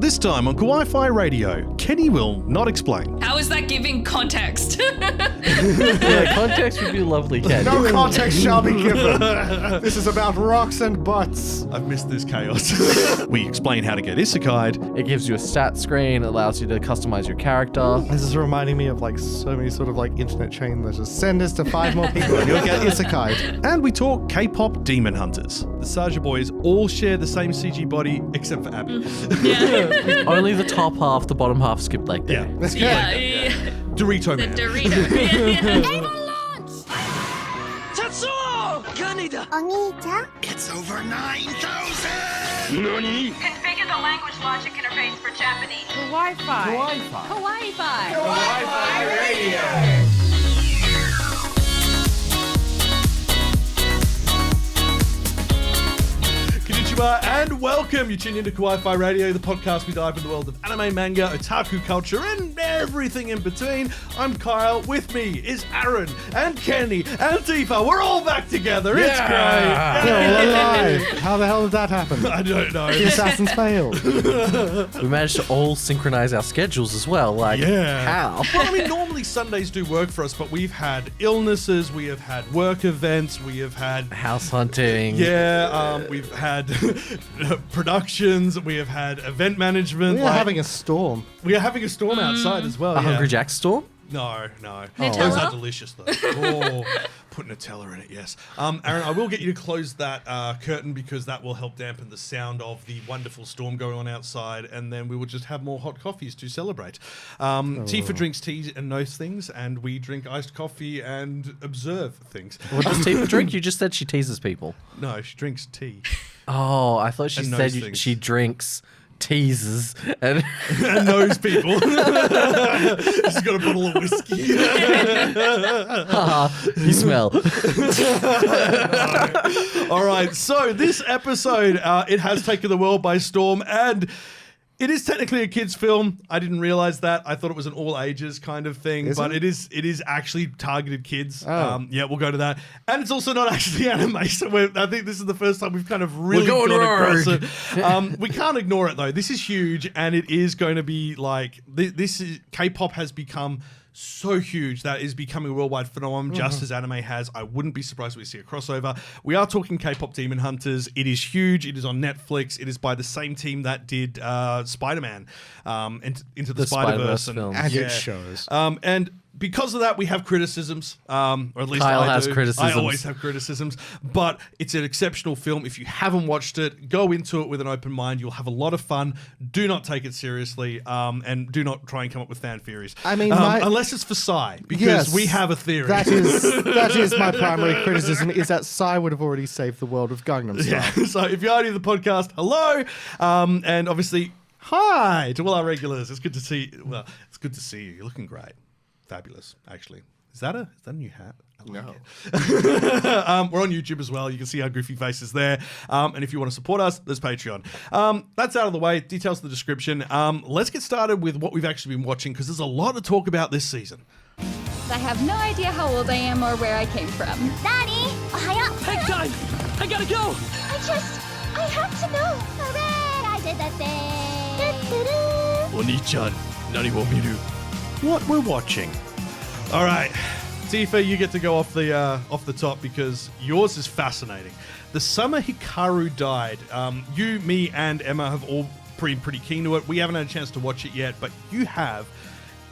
This time on Kawaii-Fi Radio, Kenny will not explain. How is that giving context? Yeah, context would be lovely, Ken. No context shall be given. This is about rocks and butts. I've missed this chaos. We explain how to get isekai'd. It gives you a stat screen, allows you to customize your character. This is reminding me of like so many sort of like internet chain letters. Send this to 5 more people and you'll get isekai'd. And we talk K-Pop Demon Hunters. The Saja boys all share the same CG body except for Abby. Yeah. Only the top half, the bottom half skipped leg day. Yeah. Dorito The Man. Dorito. It's over 9,000! Configure the language logic interface for Japanese. Kawaii-Fi. Kawaii-Fi. Konnichiwa and welcome. You tune into Kawaii-Fi Radio, the podcast we dive into the world of anime, manga, otaku culture, and everything in between. I'm Kyle. With me is Aaron and Kenny and Tifa. We're all back together. It's great. You're alive. How the hell did that happen? I don't know. The assassins failed. We managed to all synchronize our schedules as well. Like, how? Well, I mean, normally Sundays do work for us, but we've had illnesses, we have had work events, we have had House hunting. we've had productions, we have had event management. We are having a storm. We are having a storm outside as well. A Hungry Jack storm? No. Nutella? Those are delicious though. Oh, put Nutella in it, yes. Aaron, I will get you to close that curtain because that will help dampen the sound of the wonderful storm going on outside, and then we will just have more hot coffees to celebrate. Tifa drinks tea and knows things, and we drink iced coffee and observe things. What does Tifa drink? You just said she teases people. No, she drinks tea. Oh, I thought she And said knows things. she drinks, teases, and And knows people. She's got a bottle of whiskey. you smell. All right, so this episode, it has taken the world by storm, and it is technically a kid's film. I didn't realize that. I thought it was an all ages kind of thing, Is but it? it is actually targeted kids. Oh. Yeah, we'll go to that. And it's also not actually anime, so I think this is the first time we've kind of really going gone across rogue. it. We can't ignore it though. This is huge, and it is going to be like this is K-pop has become so huge that is becoming a worldwide phenomenon, just as anime has. I wouldn't be surprised if we see a crossover. We are talking Kpop Demon Hunters. It is huge. It is on Netflix. It is by the same team that did Spider-Man, Into the Spider-Verse. film. And it shows. And because of that, we have criticisms, or at least Kyle I has do. criticisms. I always have criticisms, but it's an exceptional film. If you haven't watched it, go into it with an open mind. You'll have a lot of fun. Do not take it seriously, and do not try and come up with fan theories. I mean, unless it's for Psy, because Yes, we have a theory. That is my primary criticism, is that Psy would have already saved the world of Gangnam Style. Yeah. So if you're new to the podcast, hello, and obviously hi to all our regulars. It's good to see. Well, it's good to see you. You're looking great. Fabulous, actually. Is that a new hat? I like it. We're on YouTube as well. You can see our goofy faces there. And if you want to support us, there's Patreon. That's out of the way. Details in the description. Let's get started with what we've actually been watching, because there's a lot to talk about this season. I have no idea how old I am or where I came from. Nani? Ohio. Hey guys, I gotta go. I have to know. Hooray, I did the thing. Oni-chan, nani wo miru? What we're watching. All right, Tifa, you get to go off the top because yours is fascinating. The summer Hikaru died. You, me, and Emma have all been pretty keen to it. We haven't had a chance to watch it yet, but you have,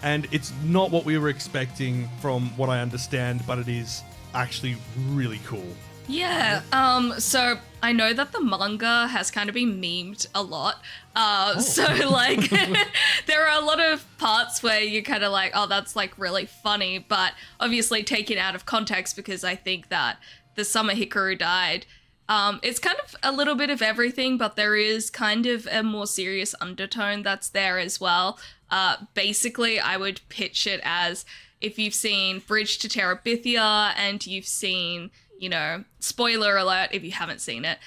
and it's not what we were expecting from what I understand, but it is actually really cool. Yeah, so I know that the manga has kind of been memed a lot. So like there are a lot of parts where you're kind of like, oh, that's like really funny, but obviously taken out of context, because I think that the summer Hikaru died, it's kind of a little bit of everything, but there is kind of a more serious undertone that's there as well. Basically, I would pitch it as if you've seen Bridge to Terabithia and you've seen, you know, spoiler alert if you haven't seen it,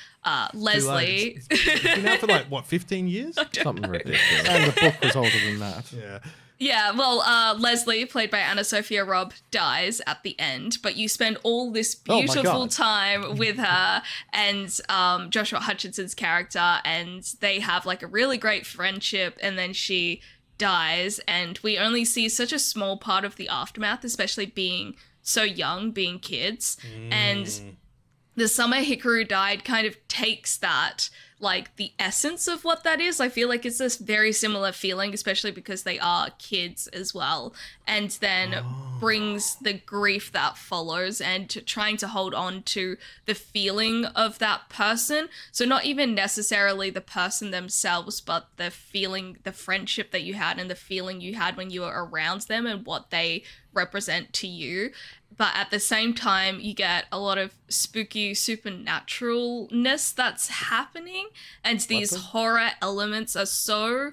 Leslie. It's been out for like, what, 15 years? Something ridiculous. And the book was older than that. Yeah. Yeah, well, Leslie, played by Anna Sophia Robb, dies at the end, but you spend all this beautiful time with her and Joshua Hutchinson's character, and they have like a really great friendship, and then she dies, and we only see such a small part of the aftermath, especially being so young, being kids, and the summer Hikaru died kind of takes that, like, the essence of what that is. I feel like it's this very similar feeling, especially because they are kids as well, and then brings the grief that follows and trying to hold on to the feeling of that person. So not even necessarily the person themselves, but the feeling, the friendship that you had and the feeling you had when you were around them and what they represent to you. But at the same time, you get a lot of spooky supernaturalness that's happening. And these horror elements are so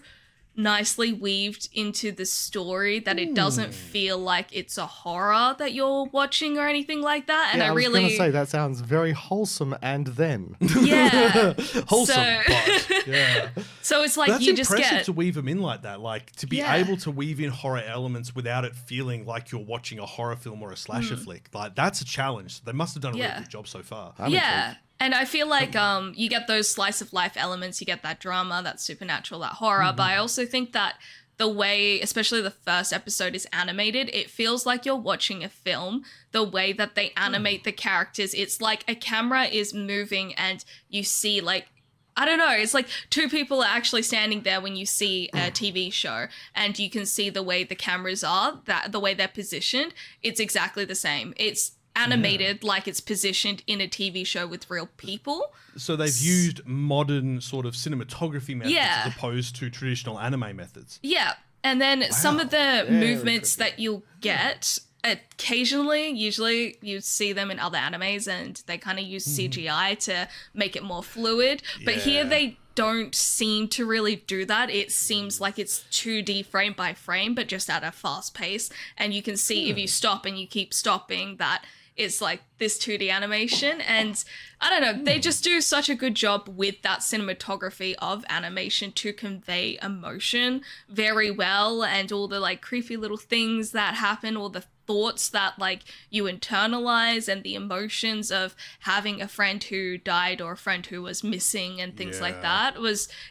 nicely weaved into the story that it doesn't feel like it's a horror that you're watching or anything like that. And I was really going to say that sounds very wholesome and then. Yeah. Wholesome, but yeah. So it's like that's you just impressive get to weave them in like that. Like to be Yeah. able to weave in horror elements without it feeling like you're watching a horror film or a slasher flick. Like that's a challenge. They must have done a really good job so far. Yeah. And I feel like you get those slice of life elements, you get that drama, that supernatural, that horror, but I also think that the way, especially the first episode is animated, it feels like you're watching a film. The way that they animate the characters, it's like a camera is moving and you see like, I don't know, it's like two people are actually standing there when you see a TV show and you can see the way the cameras are, that the way they're positioned, it's exactly the same. It's animated like it's positioned in a TV show with real people. So they've used modern sort of cinematography methods as opposed to traditional anime methods. Yeah. And then some of the movements that you'll get occasionally, usually you see them in other animes and they kind of use CGI to make it more fluid. But here they don't seem to really do that. It seems like it's 2D frame by frame, but just at a fast pace. And you can see if you stop and you keep stopping that it's like this 2D animation. And I don't know, they just do such a good job with that cinematography of animation to convey emotion very well, and all the like creepy little things that happen, all the thoughts that like you internalize, and the emotions of having a friend who died or a friend who was missing and things like that.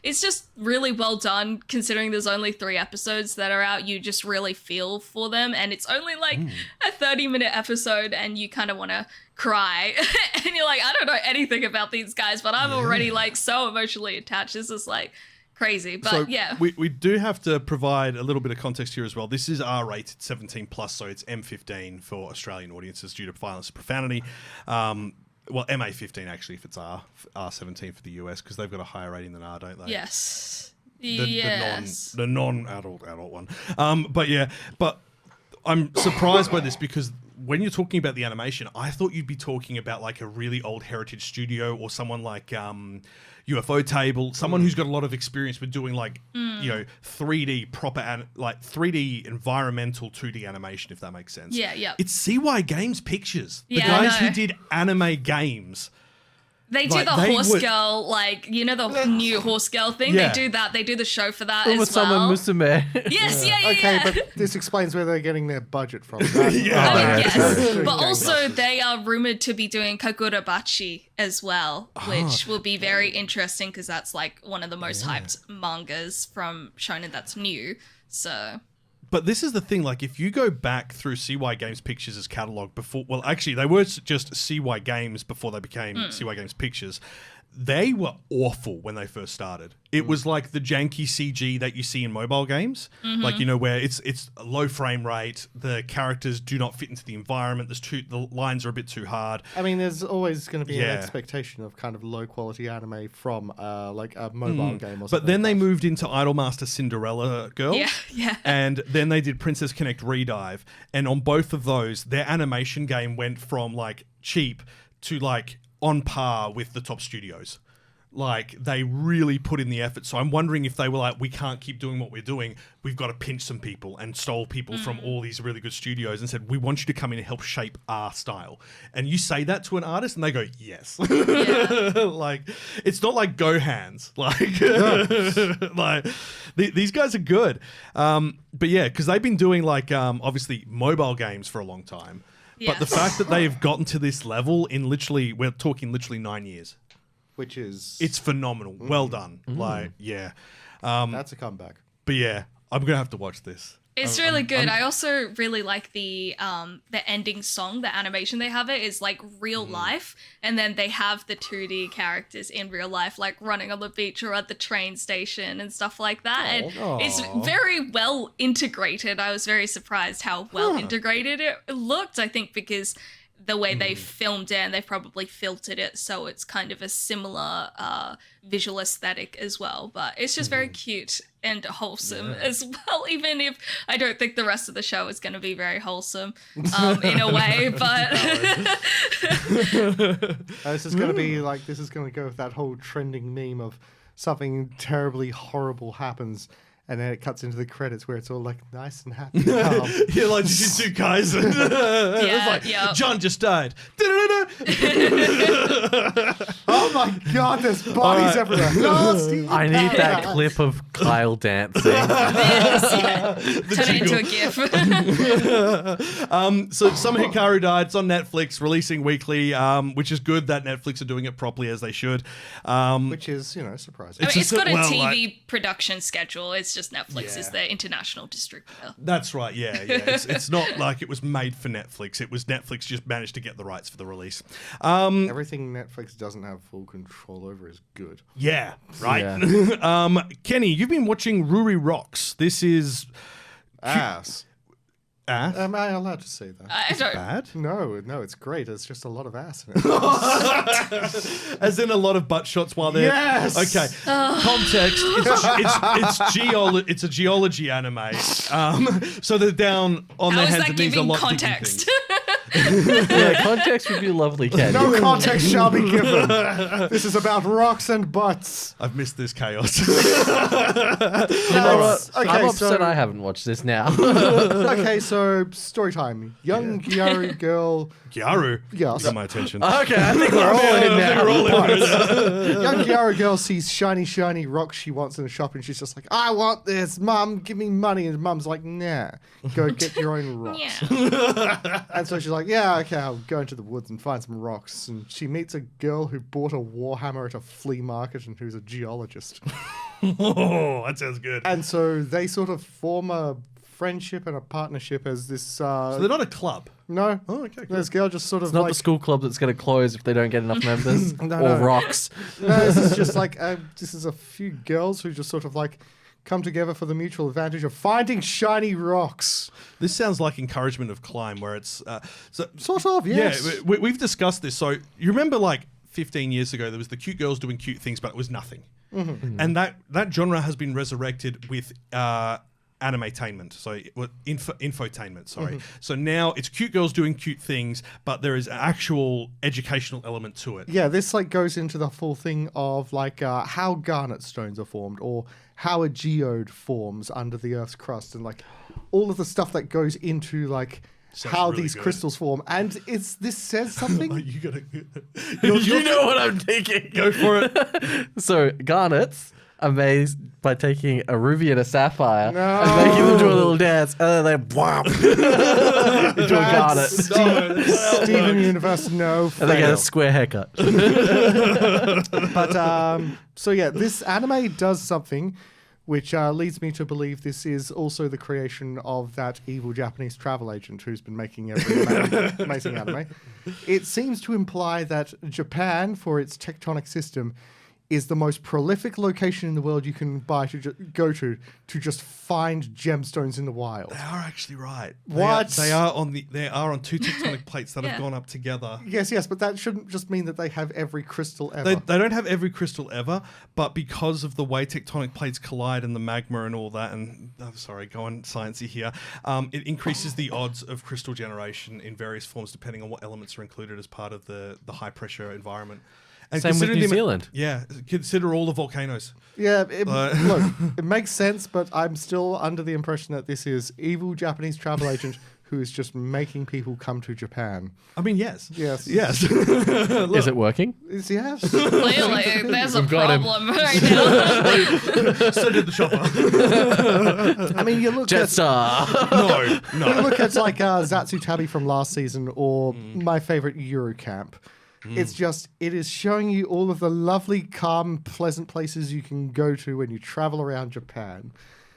It's just really well done considering there's only 3 episodes that are out. You just really feel for them, and it's only like a 30-minute episode and you kind of want to cry and you're like, I don't know anything about these guys, but I'm already like so emotionally attached. This is like crazy, but so yeah. We do have to provide a little bit of context here as well. This is R-rated 17 plus, so it's M15 for Australian audiences due to violence and profanity. Well, MA15 actually if it's R17 for the US, because they've got a higher rating than R, don't they? Yes. The non-adult one. But I'm surprised by this because when you're talking about the animation, I thought you'd be talking about like a really old heritage studio or someone like UFO Table, someone who's got a lot of experience with doing like, 3D proper, like 3D environmental 2D animation, if that makes sense. Yeah, yeah. It's CY Games Pictures. The Yeah, guys I know. who did anime games. They do Like, the they horse would- girl, like, you know, the new horse girl thing? Yeah. They do that. They do the show for that Uma as Sama well. Musume. Yes, yeah. Okay, but this explains where they're getting their budget from. That- I mean, yes. True. But also, they are rumored to be doing Kagurabachi as well, which will be very interesting because that's like one of the most hyped mangas from Shonen that's new. So... But this is the thing, like, if you go back through CY Games Pictures' catalogue before... Well, actually, they were just CY Games before they became CY Games Pictures. They were awful when they first started. It was like the janky CG that you see in mobile games. Like, you know, where it's a low frame rate, the characters do not fit into the environment, the lines are a bit too hard. I mean, there's always going to be an expectation of kind of low-quality anime from like a mobile game or something. But then like they that. moved into Idolmaster Cinderella Girls. Yeah. And then they did Princess Connect Redive. And on both of those, their animation game went from like cheap to like on par with the top studios. Like, they really put in the effort. So I'm wondering if they were like, we can't keep doing what we're doing. We've got to pinch some people and stole people from all these really good studios and said, we want you to come in and help shape our style. And you say that to an artist and they go, yes. Like, it's not like Go Hands. Like, like these guys are good. But yeah, because they've been doing like, obviously mobile games for a long time. But the fact that they've gotten to this level in we're talking literally 9 years. Which is... It's phenomenal. Well done. Like, yeah. That's a comeback. But yeah, I'm going to have to watch this. It's really good. I also really like the ending song, the animation they have it is like real life. And then they have the 2D characters in real life, like running on the beach or at the train station and stuff like that. And it's very well integrated. I was very surprised how well integrated it looked. I think because the way they filmed it and they probably filtered it so it's kind of a similar visual aesthetic as well. But it's just very cute and wholesome as well, even if I don't think the rest of the show is going to be very wholesome in a way. But this is going to be like, this is going to go with that whole trending meme of something terribly horrible happens. And then it cuts into the credits where it's all like nice and happy. Yeah, like Jujutsu Kaisen. It's like, John just died. Oh my god, there's bodies everywhere. Nasty. I need that clip of Kyle dancing. Turn it into a GIF. So Summer Hikaru died. It's on Netflix, releasing weekly, which is good that Netflix are doing it properly as they should. Which is, surprising. I mean, it's got a TV production schedule. It's just Netflix is the international distributor. That's right, yeah. It's not like it was made for Netflix. It was Netflix just managed to get the rights for the release. Everything Netflix doesn't have full control over is good. Yeah, right? Yeah. Kenny, you've been watching Ruri Rocks. This is... Ass. Ass? Am I allowed to say that? I don't... Bad? No, it's great. It's just a lot of ass in it. As in a lot of butt shots while they're... Yes! Okay. Context. It's a geology anime. So they're down on their hands and knees a lot. Context? Yeah, context would be lovely, Kenny. No context shall be given. This is about rocks and butts. I've missed this chaos. You know what? I'm upset I haven't watched this now. Okay, so story time. Young Gyaru girl. Gyaru? Yes. Got my attention. Okay, I think we're all in now. Young Gyaru girl sees shiny rocks she wants in a shop and she's just like, I want this, Mum, give me money. And Mum's like, nah, go get your own rocks. And so she's like, yeah, okay, I'll go into the woods and find some rocks. And she meets a girl who bought a warhammer at a flea market and who's a geologist. Oh, that sounds good. And so they sort of form a friendship and a partnership as this... So they're not a club? No. Oh, okay. This girl just sort of It's not the school club that's going to close if they don't get enough members. No. Rocks. No, this is just like, this is a few girls who just sort of like come together for the mutual advantage of finding shiny rocks. This sounds like encouragement of climb, where it's... sort of, yes. Yeah, we've discussust this. So you remember like 15 years ago, there was the cute girls doing cute things, but it was nothing. Mm-hmm. And that genre has been resurrected with... animetainment, so infotainment, sorry. Mm-hmm. So now it's cute girls doing cute things, but there is an actual educational element to it. Yeah, this like goes into the full thing of like how garnet stones are formed or how a geode forms under the Earth's crust and like all of the stuff that goes into like how really these crystals form. And this says something. You gotta, you know what I'm thinking. Go for it. So garnets are made by taking a ruby and a sapphire and making them do a little dance, and then they whomp into a garnet. Steven Universe, no. And they get a square haircut. But so yeah, this anime does something which leads me to believe this is also the creation of that evil Japanese travel agent who's been making every amazing anime. It seems to imply that Japan, for its tectonic system, is the most prolific location in the world you can go to just find gemstones in the wild. They are actually right. What? They are on two tectonic plates that have gone up together. Yes, but that shouldn't just mean that they have every crystal ever. They don't have every crystal ever, but because of the way tectonic plates collide and the magma and all that, and going sciencey here, it increases the odds of crystal generation in various forms depending on what elements are included as part of the high pressure environment. And Same with consider New the- Zealand. Yeah, consider all the volcanoes. Yeah, look, it makes sense, but I'm still under the impression that this is evil Japanese travel agent who is just making people come to Japan. I mean, yes. Yes. Yes. Is it working? Yes. Clearly, there's a got him. problem right now. So did the shopper. I mean, you look at Jetstar. No. you look at like Zatsu Tabi from last season, or my favorite Eurocamp. It's just, it is showing you all of the lovely, calm, pleasant places you can go to when you travel around Japan.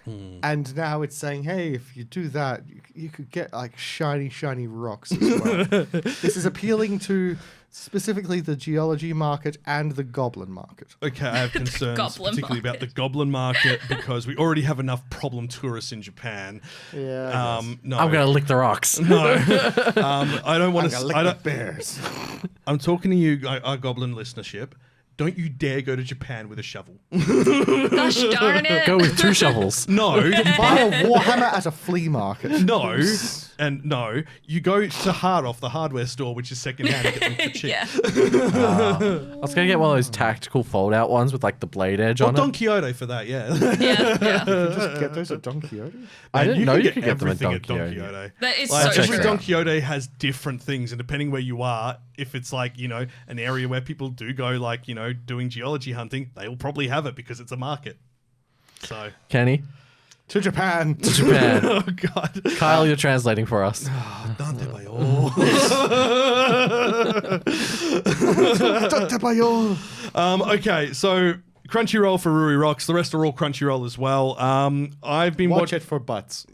And now it's saying, hey, if you do that, you could get like shiny, shiny rocks as well. This is appealing to specifically the geology market and the goblin market. Okay, I have concerns, goblin particularly about the market. goblin market, because we already have enough problem tourists in Japan. Yeah. No, I'm gonna lick the rocks. no. I don't want to. I the don't. bears. I'm talking to you, our goblin listenership. Don't you dare go to Japan with a shovel. Gosh darn it. Go with 2 shovels. No, Buy a warhammer at a flea market. no, and no. You go to Hard Off, the hardware store, which is secondhand, and get them for cheap. Yeah. I was gonna get one of those tactical fold-out ones with like the blade edge Or on Don it. Quixote for that, yeah. Yeah. Just get those at Don Quixote. I didn't know you could get them at everything Don Quixote. That is Like, so every true. Don Quixote has different things, and depending where you are, if it's like, you know, an area where people do go, like, you know, doing geology hunting, they will probably have it because it's a market. So, Kenny, To Japan. to Japan. oh god, Kyle, you're translating for us. Dante Bayo. Okay, so Crunchyroll for Ruri Rocks. The rest are all Crunchyroll as well. I've been Watch watching. it for butts.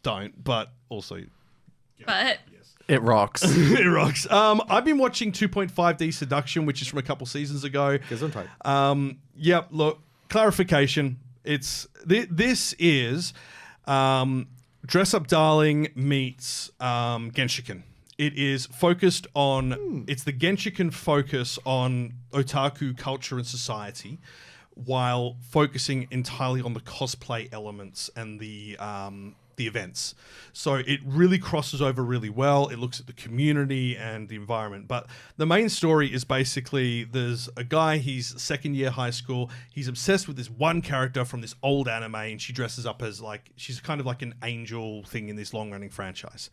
Don't, but also But It rocks. it rocks. I've been watching 2.5D Seduction, which is from a couple seasons ago. Gesundheit. Yep. Look, clarification. It's this is Dress Up Darling meets Genshiken. It is focused on. It's the Genshiken focus on otaku culture and society, while focusing entirely on the cosplay elements and the events. So it really crosses over really well. It looks at the community and the environment. But the main story is basically there's a guy, he's second year high school. He's obsessed with this one character from this old anime, and she dresses up as like, she's kind of like an angel thing in this long running franchise.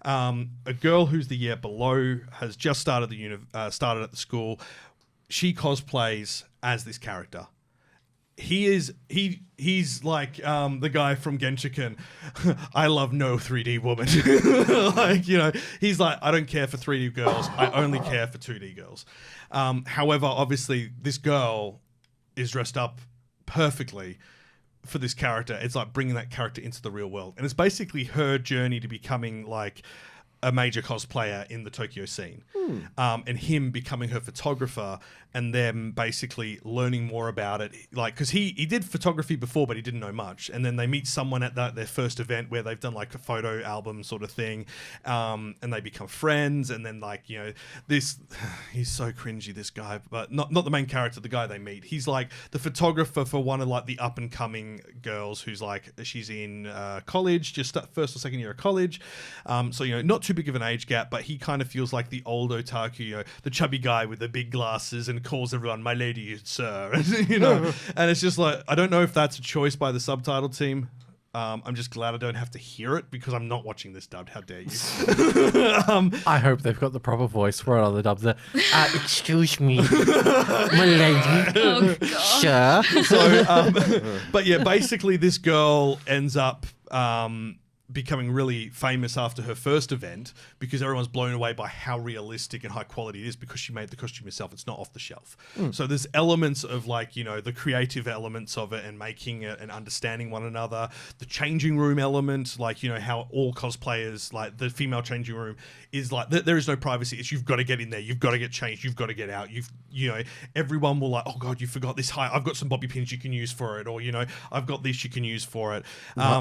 A girl who's the year below has just started started at the school. She cosplays as this character. He's like the guy from Genshiken. I love no 3D woman. Like, you know, he's like, I don't care for 3D girls. I only care for 2D girls. However, obviously, this girl is dressed up perfectly for this character. It's like bringing that character into the real world. And it's basically her journey to becoming like a major cosplayer in the Tokyo scene. And him becoming her photographer and them basically learning more about it. Like, because he did photography before, but he didn't know much. And then they meet someone at their first event where they've done like a photo album sort of thing. And they become friends. And then like, you know, he's so cringy, this guy, but not the main character, the guy they meet. He's like the photographer for one of like the up and coming girls who's like, she's in college, just first or second year of college. So, you know, not too big of an age gap, but he kind of feels like the old otaku, you know, the chubby guy with the big glasses and calls everyone my lady, sir. You know, and it's just like, I don't know if that's a choice by the subtitle team. I'm just glad I don't have to hear it because I'm not watching this dubbed. How dare you? I hope they've got the proper voice for it on the dubs. Excuse me, my lady. oh god. Sure. So, but yeah, basically this girl ends up becoming really famous after her first event because everyone's blown away by how realistic and high quality it is because she made the costume herself. It's not off the shelf. So there's elements of like, you know, the creative elements of it and making it and understanding one another. The changing room element, like, you know, how all cosplayers, like the female changing room is like, there is no privacy. It's you've got to get in there. You've got to get changed. You've got to get out. You know, everyone will like, oh God, you forgot this high. I've got some bobby pins you can use for it. Or, you know, I've got this you can use for it.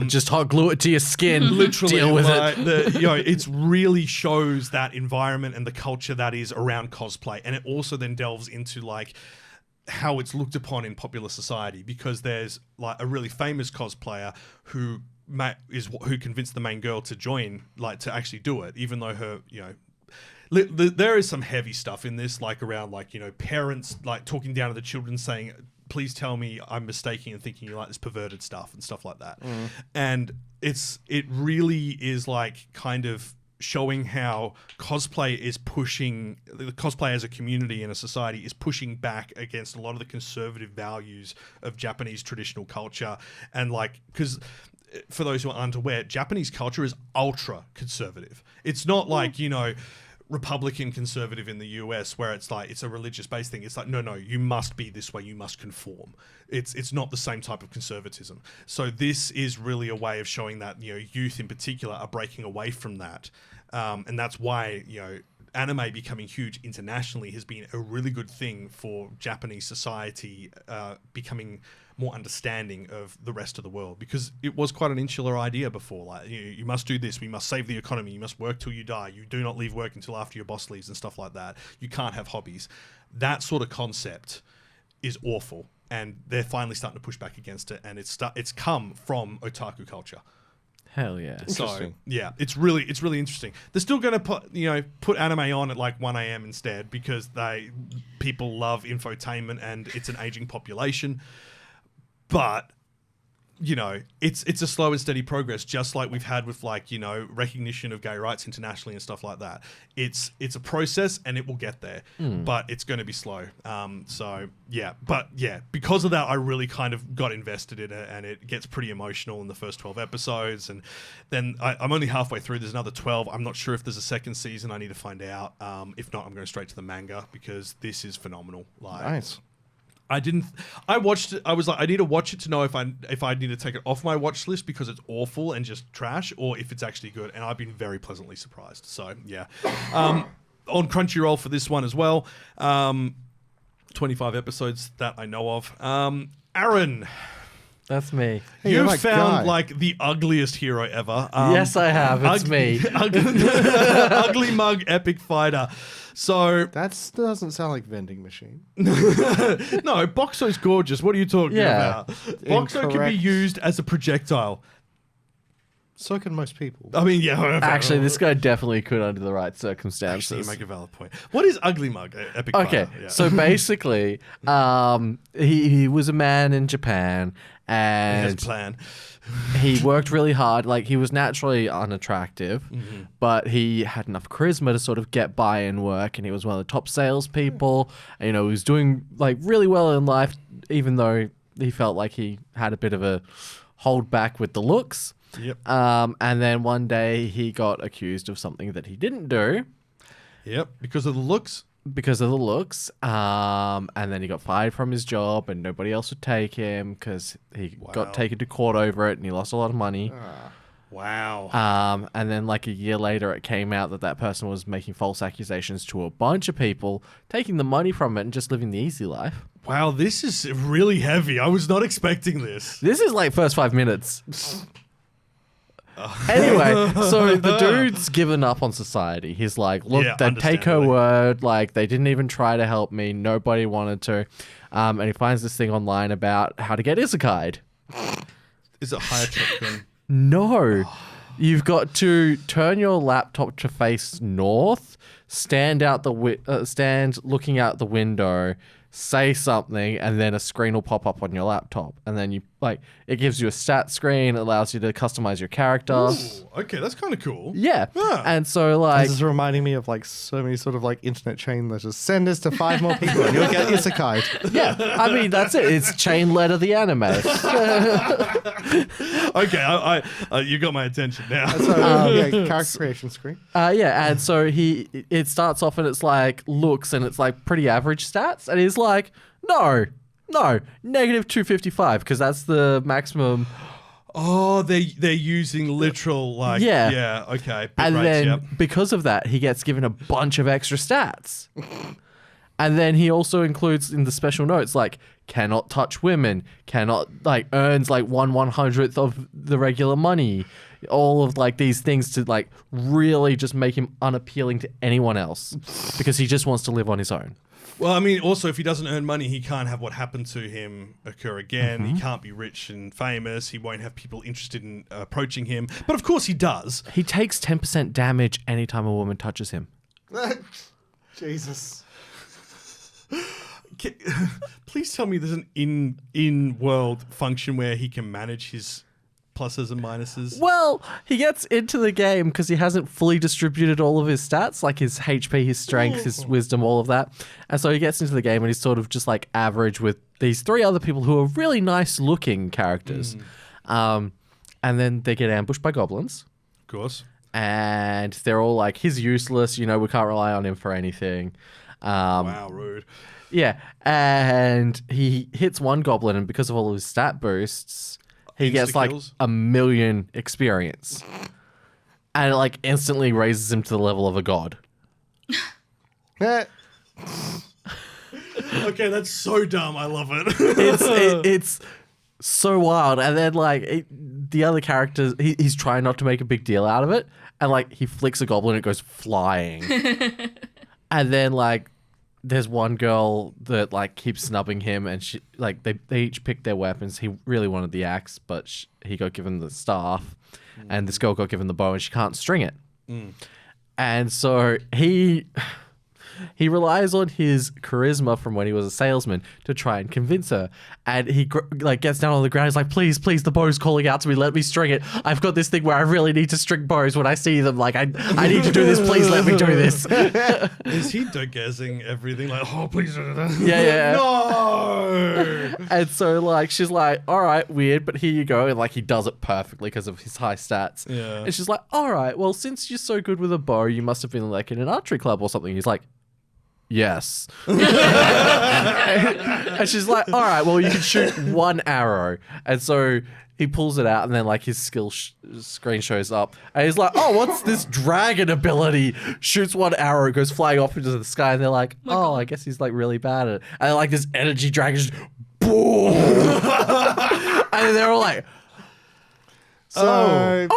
Just hot glue it to your skin. Literally, Deal with like, it. you know, it's really shows that environment and the culture that is around cosplay, and it also then delves into like how it's looked upon in popular society because there's like a really famous cosplayer who convinced the main girl to join, like to actually do it, even though her, you know, there is some heavy stuff in this, like around like, you know, parents like talking down to the children saying, please tell me I'm mistaken and thinking you like this perverted stuff and stuff like that. And it really is like kind of showing how cosplay is pushing, the cosplay as a community and a society is pushing back against a lot of the conservative values of Japanese traditional culture. And like, because for those who aren't aware, Japanese culture is ultra conservative. It's not like, you know, Republican conservative in the US where it's like it's a religious based thing. It's like no, you must be this way, you must conform. It's not the same type of conservatism. So this is really a way of showing that, you know, youth in particular are breaking away from that, and that's why, you know, anime becoming huge internationally has been a really good thing for Japanese society becoming more understanding of the rest of the world, because it was quite an insular idea before. Like, you must do this, we must save the economy, you must work till you die, you do not leave work until after your boss leaves and stuff like that. You can't have hobbies. That sort of concept is awful, and they're finally starting to push back against it, and it's come from otaku culture. Hell yeah. So yeah, it's really interesting. They're still going to put anime on at like 1 a.m. instead, because people love infotainment and it's an aging population. But, you know, it's a slow and steady progress, just like we've had with, like, you know, recognition of gay rights internationally and stuff like that. It's a process, and it will get there, but it's going to be slow. So yeah, but yeah, because of that, I really kind of got invested in it, and it gets pretty emotional in the first 12 episodes, and then I'm only halfway through. There's another 12. I'm not sure if there's a second season. I need to find out. If not, I'm going straight to the manga, because this is phenomenal. Like, Nice. I watched it. I was like, I need to watch it to know if I need to take it off my watch list because it's awful and just trash, or if it's actually good. And I've been very pleasantly surprised. So yeah, on Crunchyroll for this one as well. 25 episodes that I know of. Aaron, That's me. Hey, you're you that found guy. like the ugliest hero ever. Yes, I have. It's me. Ugly Mug Epic Fighter. So That doesn't sound like vending machine. no, Boxo's gorgeous. What are you talking about? Boxo can be Incorrect. used as a projectile. So can most people. I mean, yeah. Actually, this guy definitely could under the right Actually, you circumstances. make a valid point. What is Ugly Mug Epic Okay, Fighter? Yeah. so basically, he was a man in Japan, He has a and plan. he worked really hard. Like, he was naturally unattractive, but he had enough charisma to sort of get by in work, and he was one of the top salespeople. And, you know, he was doing like really well in life, even though he felt like he had a bit of a hold back with the looks. Yep. And then one day he got accused of something that he didn't do Yep. Because of the looks. because of the looks. And then he got fired from his job, and nobody else would take him because he got taken to court over it, and he lost a lot of money. Wow. And then like a year later, it came out that person was making false accusations to a bunch of people, taking the money from it and just living the easy life. Wow, this is really heavy. I was not expecting this. This is like first 5 minutes. Anyway, so the dude's given up on society. He's like, look, Yeah, they'd take her understandably. word. Like, they didn't even try to help me. Nobody wanted to. And he finds this thing online about how to get isekai'd. Is it higher Chopkin? No. You've got to turn your laptop to face north, stand looking out the window, say something, and then a screen will pop up on your laptop. And then it gives you a stat screen, it allows you to customize your character. Ooh, okay, that's kind of cool. Yeah. Yeah. And so like This is reminding me of like so many sort of like internet chain letters. Send this to 5 more people and you'll get isekai. yeah, I mean that's it. It's chain letter the anime. Okay, you got my attention now. So character creation screen. Yeah, and so it starts off and it's like looks and it's like pretty average stats, and he's like, no, negative 255 because that's the maximum. Oh, they're using literal like Yeah. okay. Bit And rates, then yep. because of that, he gets given a bunch of extra stats. And then he also includes in the special notes like cannot touch women, cannot earns like 1/100th of the regular money. All of like these things to like really just make him unappealing to anyone else because he just wants to live on his own. Well, I mean, also if he doesn't earn money, he can't have what happened to him occur again. He can't be rich and famous. He won't have people interested in approaching him. But of course, he does. He takes 10% damage anytime a woman touches him. Jesus. Please tell me there's an in-world function where he can manage his pluses and minuses. Well, he gets into the game because he hasn't fully distributed all of his stats, like his HP, his strength, his wisdom, all of that. And so he gets into the game and he's sort of just like average with these 3 other people who are really nice looking characters. And then they get ambushed by goblins. Of course. And they're all like, he's useless, we can't rely on him for anything. Wow, rude. Yeah, and he hits one goblin, and because of all of his stat boosts, he gets like kills. 1,000,000 experience. And it like instantly raises him to the level of a god. Okay, that's so dumb. I love it. It's so wild. And then like the other characters, he's trying not to make a big deal out of it. And like he flicks a goblin, it goes flying. And then like there's one girl that like keeps snubbing him, and she like they each picked their weapons. He really wanted the axe, but he got given the staff, and this girl got given the bow, and she can't string it. And so he relies on his charisma from when he was a salesman to try and convince her. And he like gets down on the ground. He's like, please, the bow's calling out to me. Let me string it. I've got this thing where I really need to string bows when I see them. Like, I need to do this. Please let me do this. Is he guessing everything? Like, oh, please. Yeah. No. And so, like, she's like, all right, weird, but here you go. And, like, he does it perfectly because of his high stats. Yeah. And she's like, all right, well, since you're so good with a bow, you must have been, like, in an archery club or something. He's like, yes. And she's like, all right, well, you can shoot 1 arrow. And so he pulls it out, and then like his skill screen shows up, and he's like, oh, what's this dragon ability? Shoots 1 arrow, goes flying off into the sky, and they're like, oh, I guess he's like really bad at it. And like this energy dragon just boom. And they're all like, So,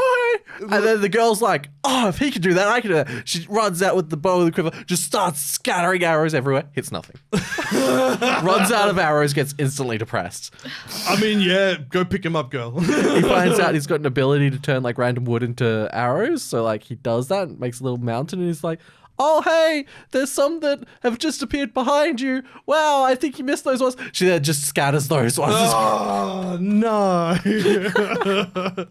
and then the girl's like, oh, if he can do that, I can do that. She runs out with the bow and the quiver, just starts scattering arrows everywhere, hits nothing. Runs out of arrows, gets instantly depressed. I mean, yeah, go pick him up, girl. He finds out he's got an ability to turn like random wood into arrows. So like he does that and makes a little mountain, and he's like, oh, hey, there's some that have just appeared behind you. Wow, I think you missed those ones. She then just scatters those ones. Oh, no.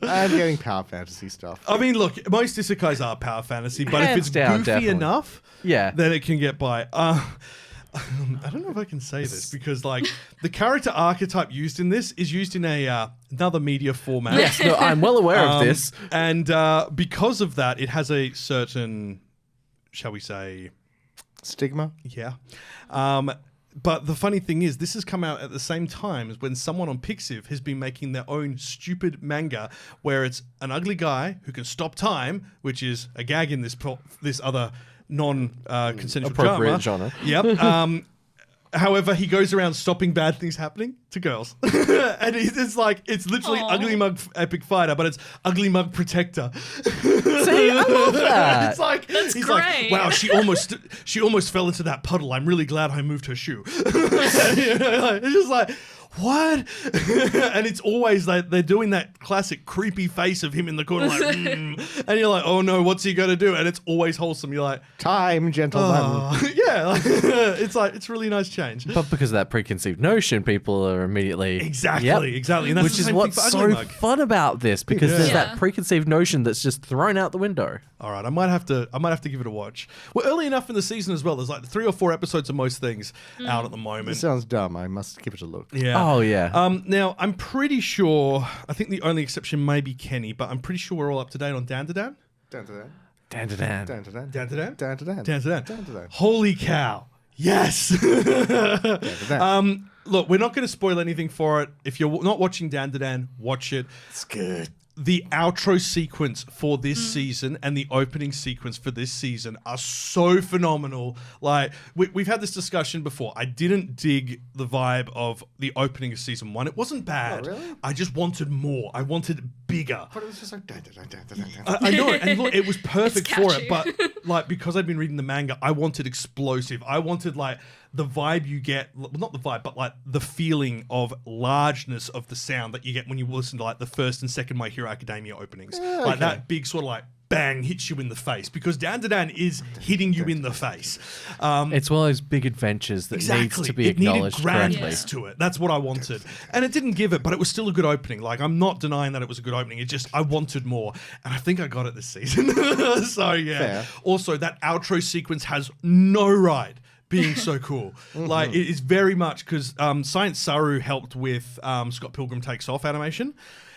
I'm getting power fantasy stuff. I mean, look, most isekais are power fantasy, but if Hands it's down, goofy definitely. enough, Yeah. then it can get by. I don't know if I can say this because, like, the character archetype used in this is used in another media format. Yes, no, I'm well aware of this. And because of that, it has a certain, shall we say, Stigma? yeah. But the funny thing is, this has come out at the same time as when someone on Pixiv has been making their own stupid manga where it's an ugly guy who can stop time, which is a gag in this other non-consensual Appropriate genre. Yep. However, he goes around stopping bad things happening to girls. And it's like, it's literally Aww. Ugly Mug Epic Fighter, but it's Ugly Mug Protector. See, I love that. It's like, That's he's great. like, wow, she almost fell into that puddle. I'm really glad I moved her shoe. It's just like, what? And it's always like they're doing that classic creepy face of him in the corner, like, and you're like, oh no, what's he gonna do? And it's always wholesome. You're like, Time, gentlemen. oh. Yeah, like, it's a really nice change. But because of that preconceived notion, people are immediately Exactly, Yep. exactly. And that's Which the is same what's thing for so Ugly Mug. fun about this, because there's Yeah. that preconceived notion that's just thrown out the window. All right, I might have to give it a watch. We're early enough in the season as well. There's like 3 or 4 episodes of most things out at the moment. This sounds dumb. I must give it a look. Yeah. Oh, yeah. Now, I'm pretty sure, I think the only exception may be Kenny, but I'm pretty sure we're all up to date on Dan to Dan. Dan to Dan. Dan to Dan. Dan to Dan. Dan to Dan? Dan to Dan. Dan to Dan. Dan to Dan. Holy cow. Yes. Dan to Dan. Look, we're not going to spoil anything for it. If you're not watching Dan to Dan, watch it. It's good. The outro sequence for this season and the opening sequence for this season are so phenomenal. Like, we've had this discussion before. I didn't dig the vibe of the opening of season 1. It wasn't bad. Oh, really? I just wanted more. I wanted bigger. But it was just like Dan to Dan, Dan to Dan, Dan to I know, and look, it was perfect It's for it, catchy. but like because I've been reading the manga, I wanted explosive. I wanted like the vibe you get, well, not the vibe, but like the feeling of largeness of the sound that you get when you listen to like the first and second My Hero Academia openings. Like that big sort of like bang hits you in the face, because Dan Da Dan is hitting you in the face. It's one of those big adventures that needs to be acknowledged it needed correctly. grandness to it. That's what I wanted. And it didn't give it, but it was still a good opening. Like, I'm not denying that it was a good opening. It just, I wanted more. And I think I got it this season. So, yeah. Fair. Also, that outro sequence has no right being so cool. Like, it is very much, because Science Saru helped with Scott Pilgrim Takes Off animation.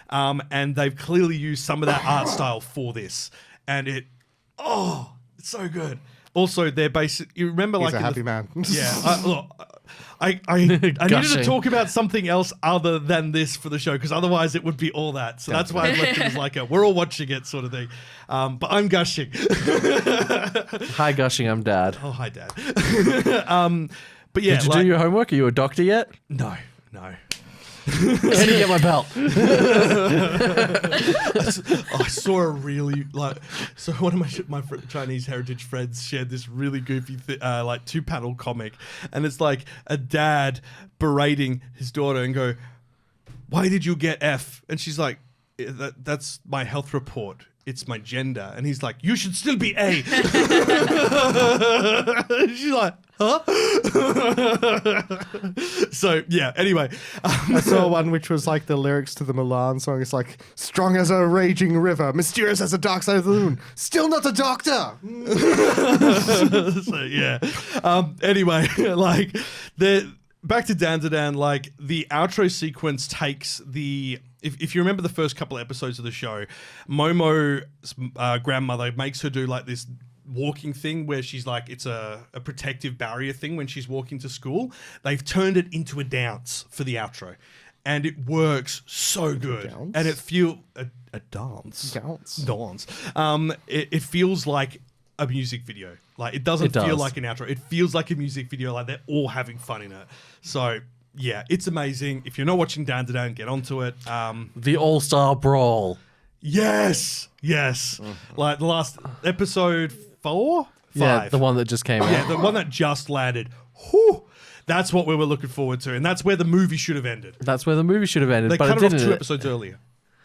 And they've clearly used some of that art style for this. And it's so good. Also, they're basic. You remember, He's like, a happy man. Yeah. Look, I needed to talk about something else other than this for the show, because otherwise it would be all that. So that's why I left it as like a we're all watching it sort of thing. But I'm gushing. Hi, gushing. I'm Dad. Oh, hi, Dad. But yeah, did you do your homework? Are you a doctor yet? No. Can you get my belt? I saw a really so one of my Chinese heritage friends shared this really goofy 2-panel comic, and it's like a dad berating his daughter and go, "Why did you get F?" And she's like, "That's my health report. It's my gender." And he's like, "You should still be A." She's like, huh? So, yeah, anyway. I saw one which was like the lyrics to the Mulan song. It's like, strong as a raging river, mysterious as a dark side of the moon, still not a doctor. So, yeah. Anyway, like, back to Dan Da Dan, like, the outro sequence takes the... If you remember the first couple of episodes of the show, Momo's grandmother makes her do like this walking thing where she's like, it's a protective barrier thing when she's walking to school. They've turned it into a dance for the outro, and it works so good. And it feels a dance. It feels like a music video. Like, it doesn't feel like an outro. It feels like a music video. Like, they're all having fun in it. So yeah, it's amazing. If you're not watching Dan Da Dan, get onto it. The All-Star Brawl. Yes. Like the last episode 4? 5. Yeah, the one that just came out. Yeah, the one that just landed. Whew. That's what we were looking forward to, and that's where the movie should have ended. They cut it off 2 episodes earlier.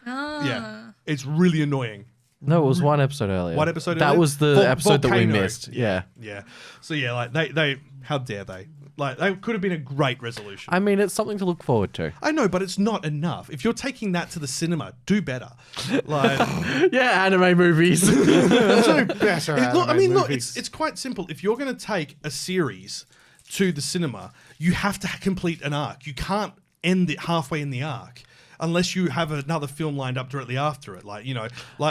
Yeah, it's really annoying. No, it was 1 episode earlier. 1 episode that earlier? was the episode Volcano. that we missed. Yeah. So yeah, like they how dare they? Like, that could have been a great resolution. I mean, it's something to look forward to. I know, but it's not enough. If you're taking that to the cinema, do better. Like, yeah, anime movies. Do better. Look, it's quite simple. If you're going to take a series to the cinema, you have to complete an arc. You can't end it halfway in the arc. Unless you have another film lined up directly after it, like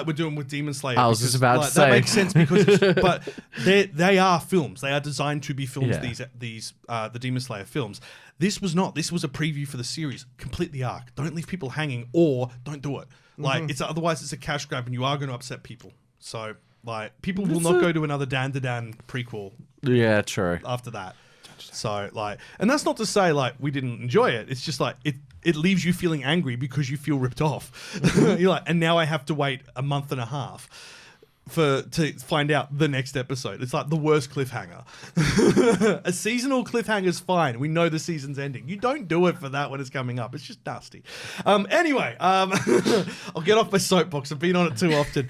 we're doing with Demon Slayer. I was just about to say that makes sense because, but they are films. They are designed to be films. Yeah. These the Demon Slayer films. This was not. This was a preview for the series. Complete the arc. Don't leave people hanging, or don't do it. Like otherwise it's a cash grab, and you are going to upset people. So like people will not go to another Dan Da Dan prequel. Yeah, true. After that. So like, and that's not to say like we didn't enjoy it. It's just like it leaves you feeling angry because you feel ripped off. You're like, and now I have to wait a month and a half to find out the next episode. It's like the worst cliffhanger. A seasonal cliffhanger is fine. We know the season's ending. You don't do it for that when it's coming up. It's just nasty. Anyway, I'll get off my soapbox. I've been on it too often.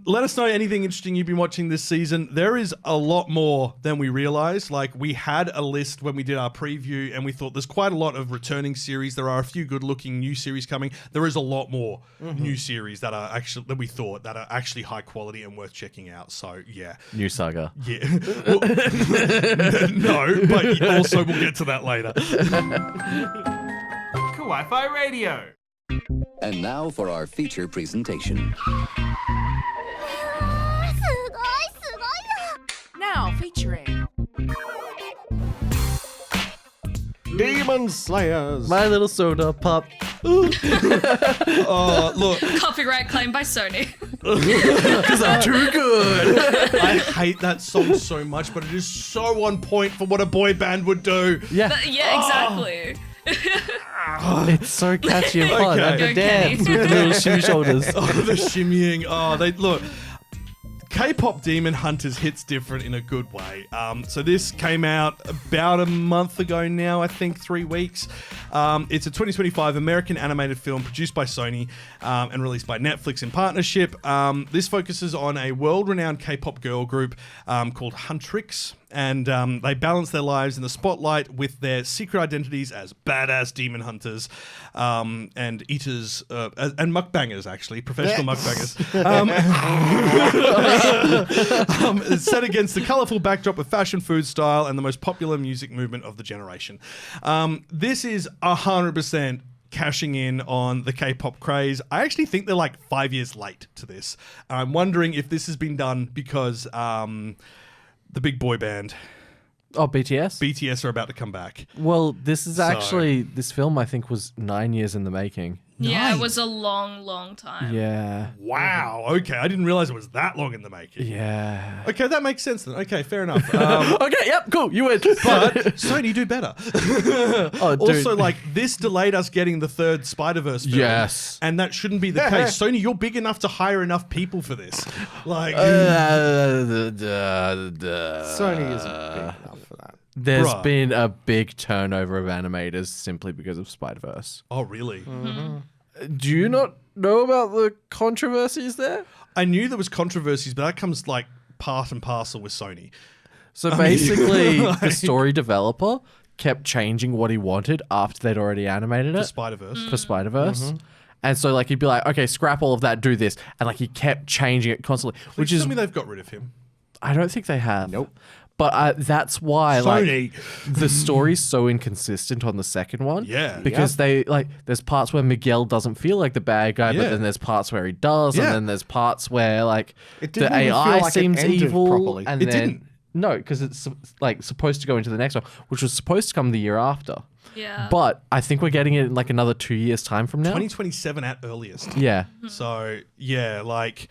Let us know anything interesting you've been watching this season. There is a lot more than we realized. Like, we had a list when we did our preview, and we thought there's quite a lot of returning series. There are a few good-looking new series coming. There is a lot more new series that are actually that we thought that are actually high quality and worth checking out. So yeah, new saga. Yeah, well, no, but also we'll get to that later. Kawaii-Fi Radio. And now for our feature presentation. Now featuring Demon Slayers. My Little Soda Pop. Look. Copyright claimed by Sony. Because I'm too good. I hate that song so much, but it is so on point for what a boy band would do. Yeah. Exactly. It's so catchy and fun. Okay. And the dance with the little shimmy shoulders. Oh, the shimmying. Oh, they look. K-Pop Demon Hunters hits different in a good way. So this came out about a month ago now, I think 3 weeks. It's a 2025 American animated film produced by Sony and released by Netflix in partnership. This focuses on a world-renowned K-pop girl group called Huntrix. And they balance their lives in the spotlight with their secret identities as badass demon hunters and eaters and mukbangers, actually, professional mukbangers. It's set against the colourful backdrop of fashion, food, style, and the most popular music movement of the generation. This is 100% cashing in on the K-pop craze. I actually think they're like 5 years late to this. I'm wondering if this has been done because the big boy band, BTS are about to come back. Well, this is actually, this film I think was 9 years in the making. Yeah, it was a long, long time. Yeah. Wow. Okay, I didn't realize it was that long in the making. Yeah. Okay, that makes sense then. Okay, fair enough. Okay, yep, cool, you win. But Sony do better. Oh, dude. Also, like, this delayed us getting the third Spiderverse film. Yes. And that shouldn't be the case. Sony, you're big enough to hire enough people for this. Like, Sony isn't big enough for that. There's been a big turnover of animators simply because of Spider-Verse. Oh, really? Do you not know about the controversies there? I knew there was controversies, but that comes like part and parcel with Sony. So basically, the story developer kept changing what he wanted after they'd already animated it. For Spider-Verse. And so like he'd be like, okay, scrap all of that, do this. And like he kept changing it constantly. Which is... Tell me they've got rid of him. I don't think they have. Nope. But that's why Sony. like the story's so inconsistent on the second one. Yeah. Because they like there's parts where Miguel doesn't feel like the bad guy, but then there's parts where he does, and then there's parts where like the AI seems evil. Properly. And it then didn't. No, because it's like supposed to go into the next one, which was supposed to come the year after. Yeah. But I think we're getting it in like another 2 years' time from now. 2027 at earliest. Yeah. So yeah, like.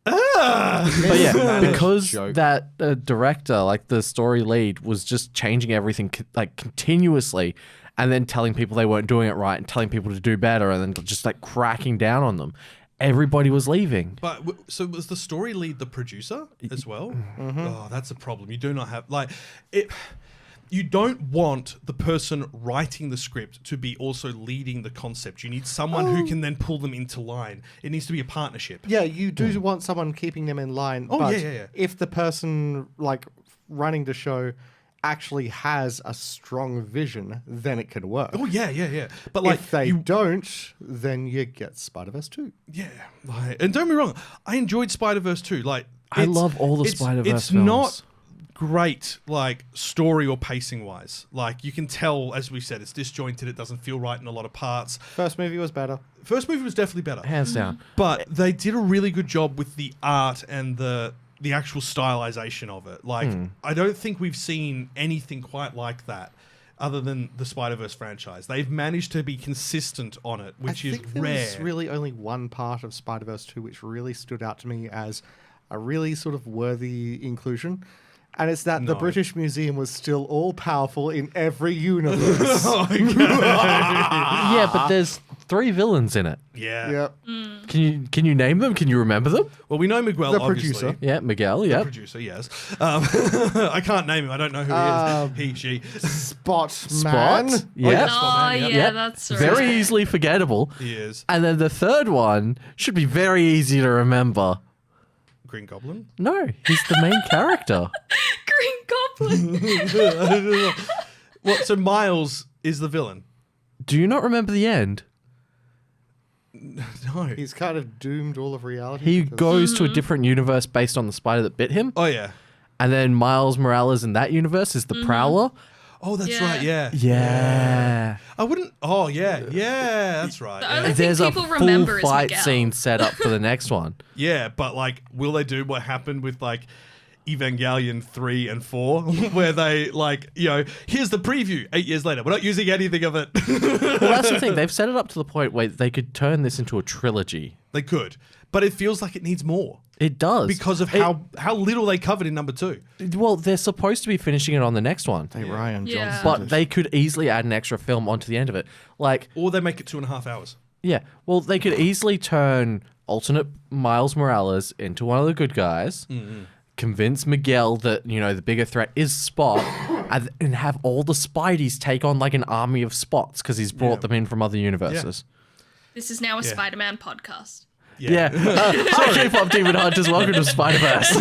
But yeah, because that director, like the story lead, was just changing everything like continuously, and then telling people they weren't doing it right, and telling people to do better, and then just like cracking down on them. Everybody was leaving. But so was the story lead the producer as well? Oh, that's a problem. You do not have like it. You don't want the person writing the script to be also leading the concept. You need someone who can then pull them into line. It needs to be a partnership. Yeah, you do want someone keeping them in line. Oh, but yeah. if the person like running the show actually has a strong vision, then it can work. Oh, yeah. But like if they don't, then you get Spider-Verse 2. Yeah. And don't be wrong, I enjoyed Spider-Verse 2. Like I love all the Spider-Verse It's films. not great like story or pacing wise. Like you can tell, as we said, it's disjointed. It doesn't feel right in a lot of parts. First movie was better. First movie was definitely better, hands down. But they did a really good job with the art and the actual stylization of it. Like I don't think we've seen anything quite like that other than the Spider-Verse franchise. They've managed to be consistent on it, which is there rare. was really only one part of Spider-Verse 2 which really stood out to me as a really sort of worthy inclusion. And it's that the British Museum was still all powerful in every universe. Yeah, but there's 3 villains in it. Yeah. Yep. Can you name them? Can you remember them? Well, we know Miguel, The obviously. producer. Yeah, Miguel. The Yeah. producer, yes. I can't name him. I don't know who he is. He, she. Spot Spot. Man. Yeah. Oh, Spot-Man, yeah, that's right. Very easily forgettable. He is. And then the third one should be very easy to remember. Green Goblin? No, he's the main character. Green Goblin. What? So Miles is the villain? Do you not remember the end? No. He's kind of doomed all of reality. He because- goes to a different universe based on the spider that bit him. Oh, yeah. And then Miles Morales in that universe is the Prowler. Oh, that's Yeah. right, yeah. Yeah. I wouldn't... Oh, yeah. Yeah, that's right. The Yeah. only There's a people full remember is fight Miguel. scene set up for the next one. Yeah, but, like, will they do what happened with, like, Evangelion 3 and 4? Where they, like, you know, here's the preview 8 years later. We're not using anything of it. Well, that's the thing. They've set it up to the point where they could turn this into a trilogy. They could. But it feels like it needs more. It does. Because of how little they covered in number 2. Well, they're supposed to be finishing it on the next one. Hey, Ryan Yeah. Johnson. But they could easily add an extra film onto the end of it. Like, Or they make it 2.5 hours. yeah, well, they could easily turn alternate Miles Morales into one of the good guys, convince Miguel that, the bigger threat is Spot, and have all the Spideys take on like an army of Spots because he's brought them in from other universes. This is now a Spider-Man podcast. Yeah. Hi, Kpop Demon Hunters. Welcome to Spiderverse.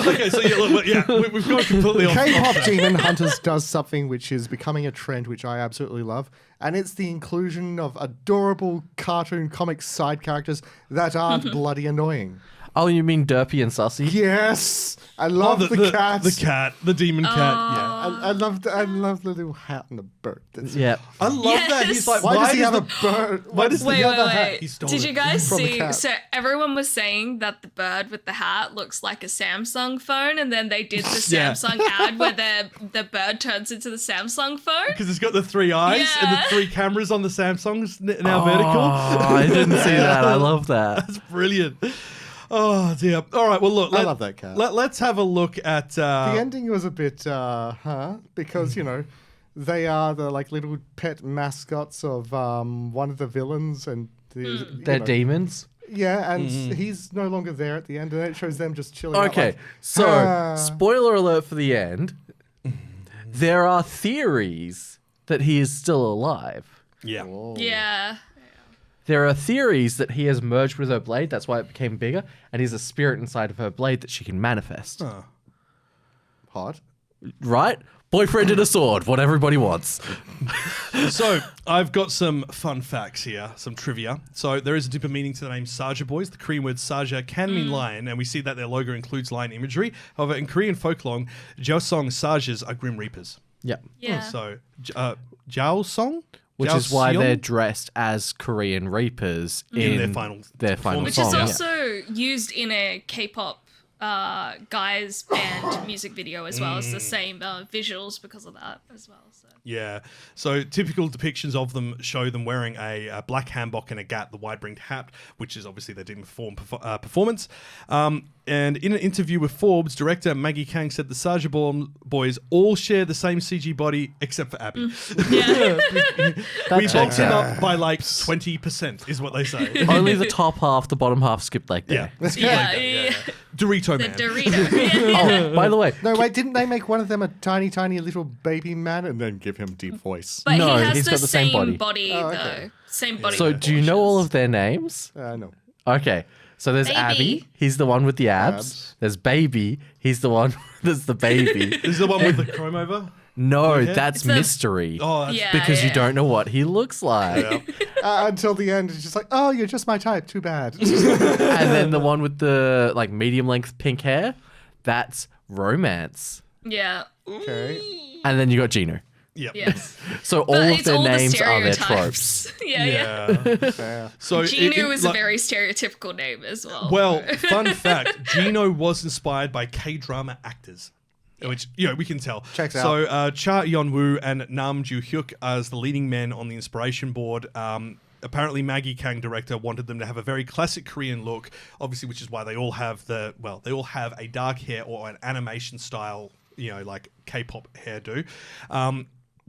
Okay, so we've gone completely off. K-Pop Demon Hunters does something which is becoming a trend, which I absolutely love, and it's the inclusion of adorable cartoon comic side characters that aren't bloody annoying. Oh, you mean Derpy and Sussy? Yes, I love the cat. The cat, the demon cat. Yeah, I love the little hat and the bird. I love that. He's like, why does he have a bird? Why does he have a hat? Did you guys see? cat. So everyone was saying that the bird with the hat looks like a Samsung phone, and then they did the Samsung ad where the bird turns into the Samsung phone Because it's got the 3 eyes and the 3 cameras on the Samsungs now vertical. I didn't see that. I love that. That's brilliant. Oh dear. All right. Well, look. I love that cat. Let's have a look at the ending was a bit, because they are the like little pet mascots of one of the villains, and They're demons. Yeah, and he's no longer there at the end, and it shows them just chilling. Okay, out, so spoiler alert for the end. There are theories that he is still alive. Yeah. Yeah. There are theories that he has merged with her blade, that's why it became bigger, and he's a spirit inside of her blade that she can manifest. Hot. Right? Boyfriend and a sword, what everybody wants. So, I've got some fun facts here, some trivia. So, there is a deeper meaning to the name Saja Boys. The Korean word Saja can mean lion, and we see that their logo includes lion imagery. However, in Korean folklore, Jeosong Sajas are Grim Reapers. Yep. Yeah. So, Jaosong? Which is why Jaoseong? they're dressed as Korean Reapers in their final Which song. is also used in a K-pop guys band music video as well. It's the same visuals because of that as well. So. Yeah. So typical depictions of them show them wearing a black hanbok and a gat, the wide-brimmed hat, which is obviously their demon performance. And in an interview with Forbes, director Maggie Kang said the Saja Boys all share the same CG body except for Abby. Yeah. We bumped him up by like 20%, is what they say. Only the top half, the bottom half skipped leg day. Yeah. Dorito The Man. Dorito. Oh, by the way, No, wait, didn't they make one of them a tiny, tiny little baby man and then give him deep voice? But No, he has he's the got the same same body. though. okay. Same body. so do you know all of their names? No. Okay. So there's Baby. Abby. He's the one with the abs. Abs. There's Baby. He's the one that's the baby. Is the one with the chrome over? No, Okay. that's It's the- Mystery. Oh, that's Yeah. because you don't know what he looks like. Until the end, it's just like, oh, you're just my type. Too bad. And then the one with the like medium length pink hair, that's Romance. Yeah. Okay. And then you got Gino. Yep. Yes. So all But of it's their all the names are their stereotypes. tropes. Yeah. Yeah. So Gino is a like- very stereotypical name as well. Well, fun fact, Gino was inspired by K-drama actors. Which, we can tell. Checks out. So, Cha Yeon-woo and Nam Joo-hyuk as the leading men on the inspiration board. Apparently, Maggie Kang, director, wanted them to have a very classic Korean look, obviously, which is why they all have a dark hair or an animation style, like K-pop hairdo.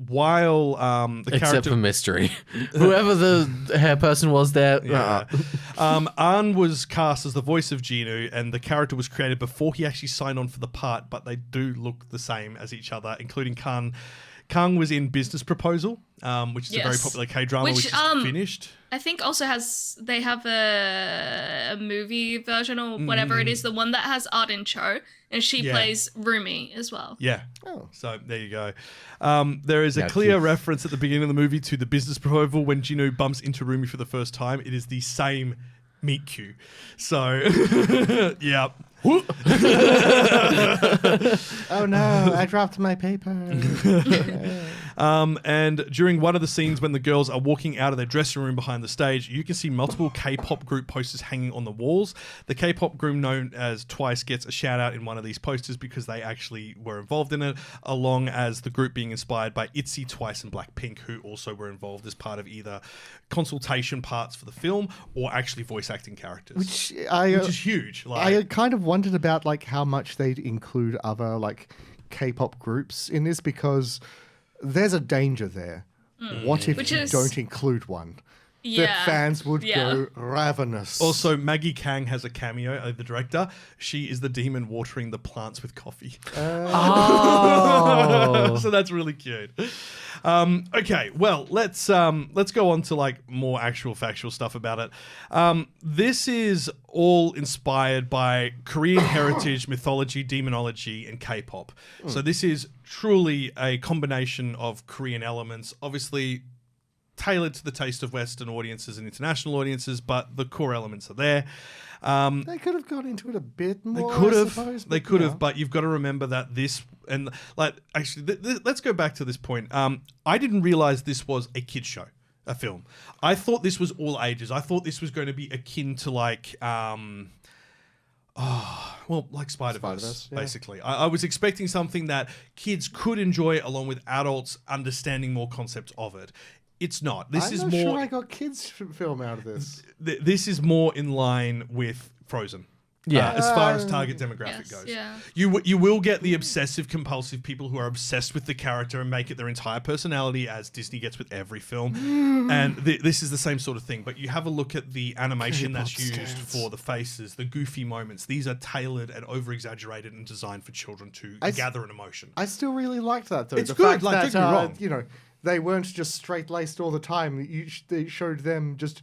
While the Except character for Mystery. Whoever the hair person was there. Yeah. An was cast as the voice of Gino, and the character was created before he actually signed on for the part, but they do look the same as each other, including Kang. Kang was in Business Proposal, which is a very Yes. popular K-drama, which is finished. I think also they have a movie version or whatever it is, the one that has Arden Cho, and she plays Rumi as well. Yeah. Oh. So there you go. There is a Now, clear Keith. reference at the beginning of the movie to the Business Proposal when Gino bumps into Rumi for the first time. It is the same meet cute. So, yeah. Oh no, I dropped my paper. And during one of the scenes when the girls are walking out of their dressing room behind the stage, you can see multiple K-pop group posters hanging on the walls. The K-pop group known as Twice gets a shout out in one of these posters because they actually were involved in it, along as the group being inspired by ITZY, Twice and Blackpink, who also were involved as part of either consultation parts for the film or actually voice acting characters. Which is huge. I kind of wondered about like how much they'd include other like K-pop groups in this, because there's a danger there. What if Which you is- don't include one? that fans would go ravenous. Also, Maggie Kang has a cameo, the director. She is the demon watering the plants with coffee. Oh. So that's really cute. Okay, well, let's go on to like more actual factual stuff about it. This is all inspired by Korean heritage, mythology, demonology, and K-pop. So this is truly a combination of Korean elements, obviously tailored to the taste of Western audiences and international audiences, but the core elements are there. They could have gone into it a bit more. They could have, but you've got to remember that this and like actually, let's go back to this point. I didn't realize this was a kids show, a film. I thought this was all ages. I thought this was going to be akin to like, like Spiderverse, basically. I was expecting something that kids could enjoy along with adults understanding more concepts of it. It's not. This is more. I'm not sure I got kids film out of this. This is more in line with Frozen. Yeah, as far as target demographic goes. Yeah. You will get the obsessive compulsive people who are obsessed with the character and make it their entire personality, as Disney gets with every film. And this is the same sort of thing. But you have a look at the animation that's used for the faces, the goofy moments. These are tailored and over-exaggerated and designed for children to gather an emotion. I still really liked that, though. It's the good. Fact Like, that, don't get me wrong. you know, they weren't just straight-laced all the time. They showed them just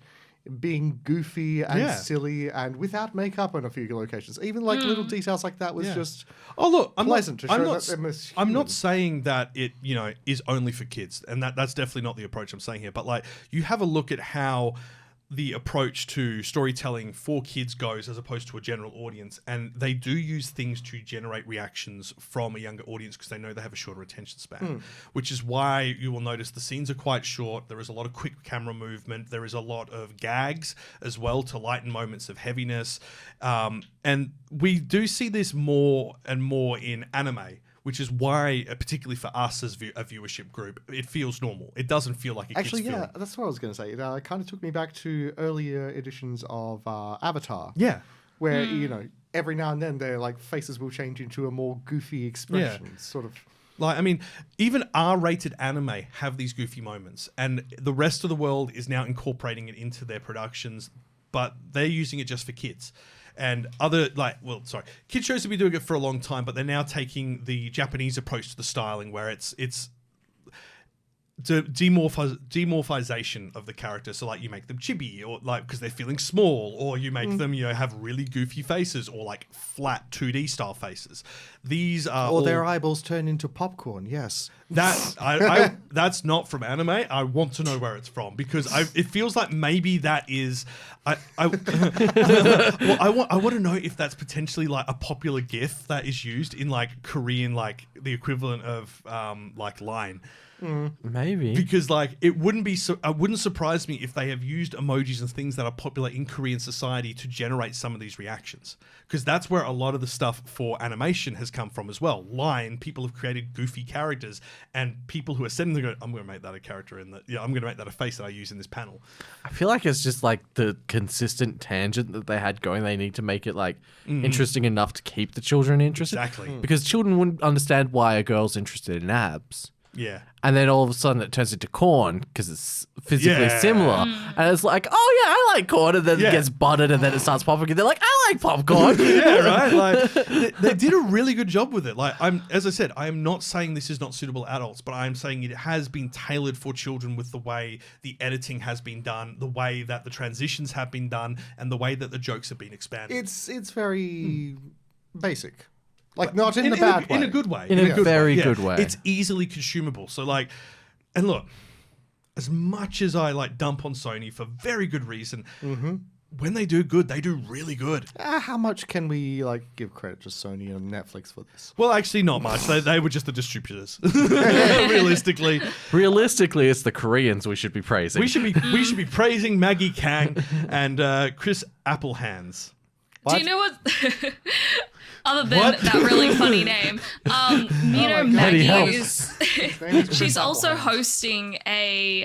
being goofy and silly and without makeup on a few locations. Even like little details like that was just pleasant to show that them as I'm not human. saying that it, is only for kids, and that's definitely not the approach I'm saying here. But like, you have a look at how the approach to storytelling for kids goes as opposed to a general audience, and they do use things to generate reactions from a younger audience because they know they have a shorter attention span, which is why you will notice the scenes are quite short. There is a lot of quick camera movement. There is a lot of gags as well to lighten moments of heaviness, and we do see this more and more in anime, which is why, particularly for us as a viewership group, it feels normal. It doesn't feel like a kid's film. That's what I was going to say. It kind of took me back to earlier editions of Avatar. Yeah. Where, every now and then their like faces will change into a more goofy expression, sort of. Like, I mean, even R-rated anime have these goofy moments, and the rest of the world is now incorporating it into their productions, but they're using it just for kids. And kids shows have been doing it for a long time, but they're now taking the Japanese approach to the styling, where it's demorphization of the character. So like you make them chibi, or like because they're feeling small, or you make them have really goofy faces, or like flat 2D style faces. These are or their eyeballs turn into popcorn. Yes, that's not from anime. I want to know where it's from because it feels like maybe that is. I want to know if that's potentially like a popular GIF that is used in like Korean, like the equivalent of like Line. Maybe because like it wouldn't surprise me if they have used emojis and things that are popular in Korean society to generate some of these reactions, because that's where a lot of the stuff for animation has come from as well. Line, people have created goofy characters, and people who are sitting there go, I'm going to make that a character I'm going to make that a face that I use in this panel. I feel like it's just like the consistent tangent that they had going. They need to make it like interesting enough to keep the children interested. Exactly. Because children wouldn't understand why a girl's interested in abs. Yeah. And then all of a sudden it turns into corn because it's physically similar. And it's like, oh yeah, I like corn. And then it gets buttered and then it starts popping. And they're like, I like popcorn. Yeah, right? Like they did a really good job with it. Like as I said, I am not saying this is not suitable for adults, but I am saying it has been tailored for children with the way the editing has been done, the way that the transitions have been done, and the way that the jokes have been expanded. It's very basic. Like, not in the bad way. In a good way. In a very good way. It's easily consumable. So, like, and look, as much as I, like, dump on Sony for very good reason, when they do good, they do really good. How much can we, like, give credit to Sony and Netflix for this? Well, actually, not much. They were just the distributors. Realistically. Realistically, it's the Koreans we should be praising. We should be praising Maggie Kang and Chris Applehands. Do you know what... Other than that really funny name, Maggie is she's also hosting a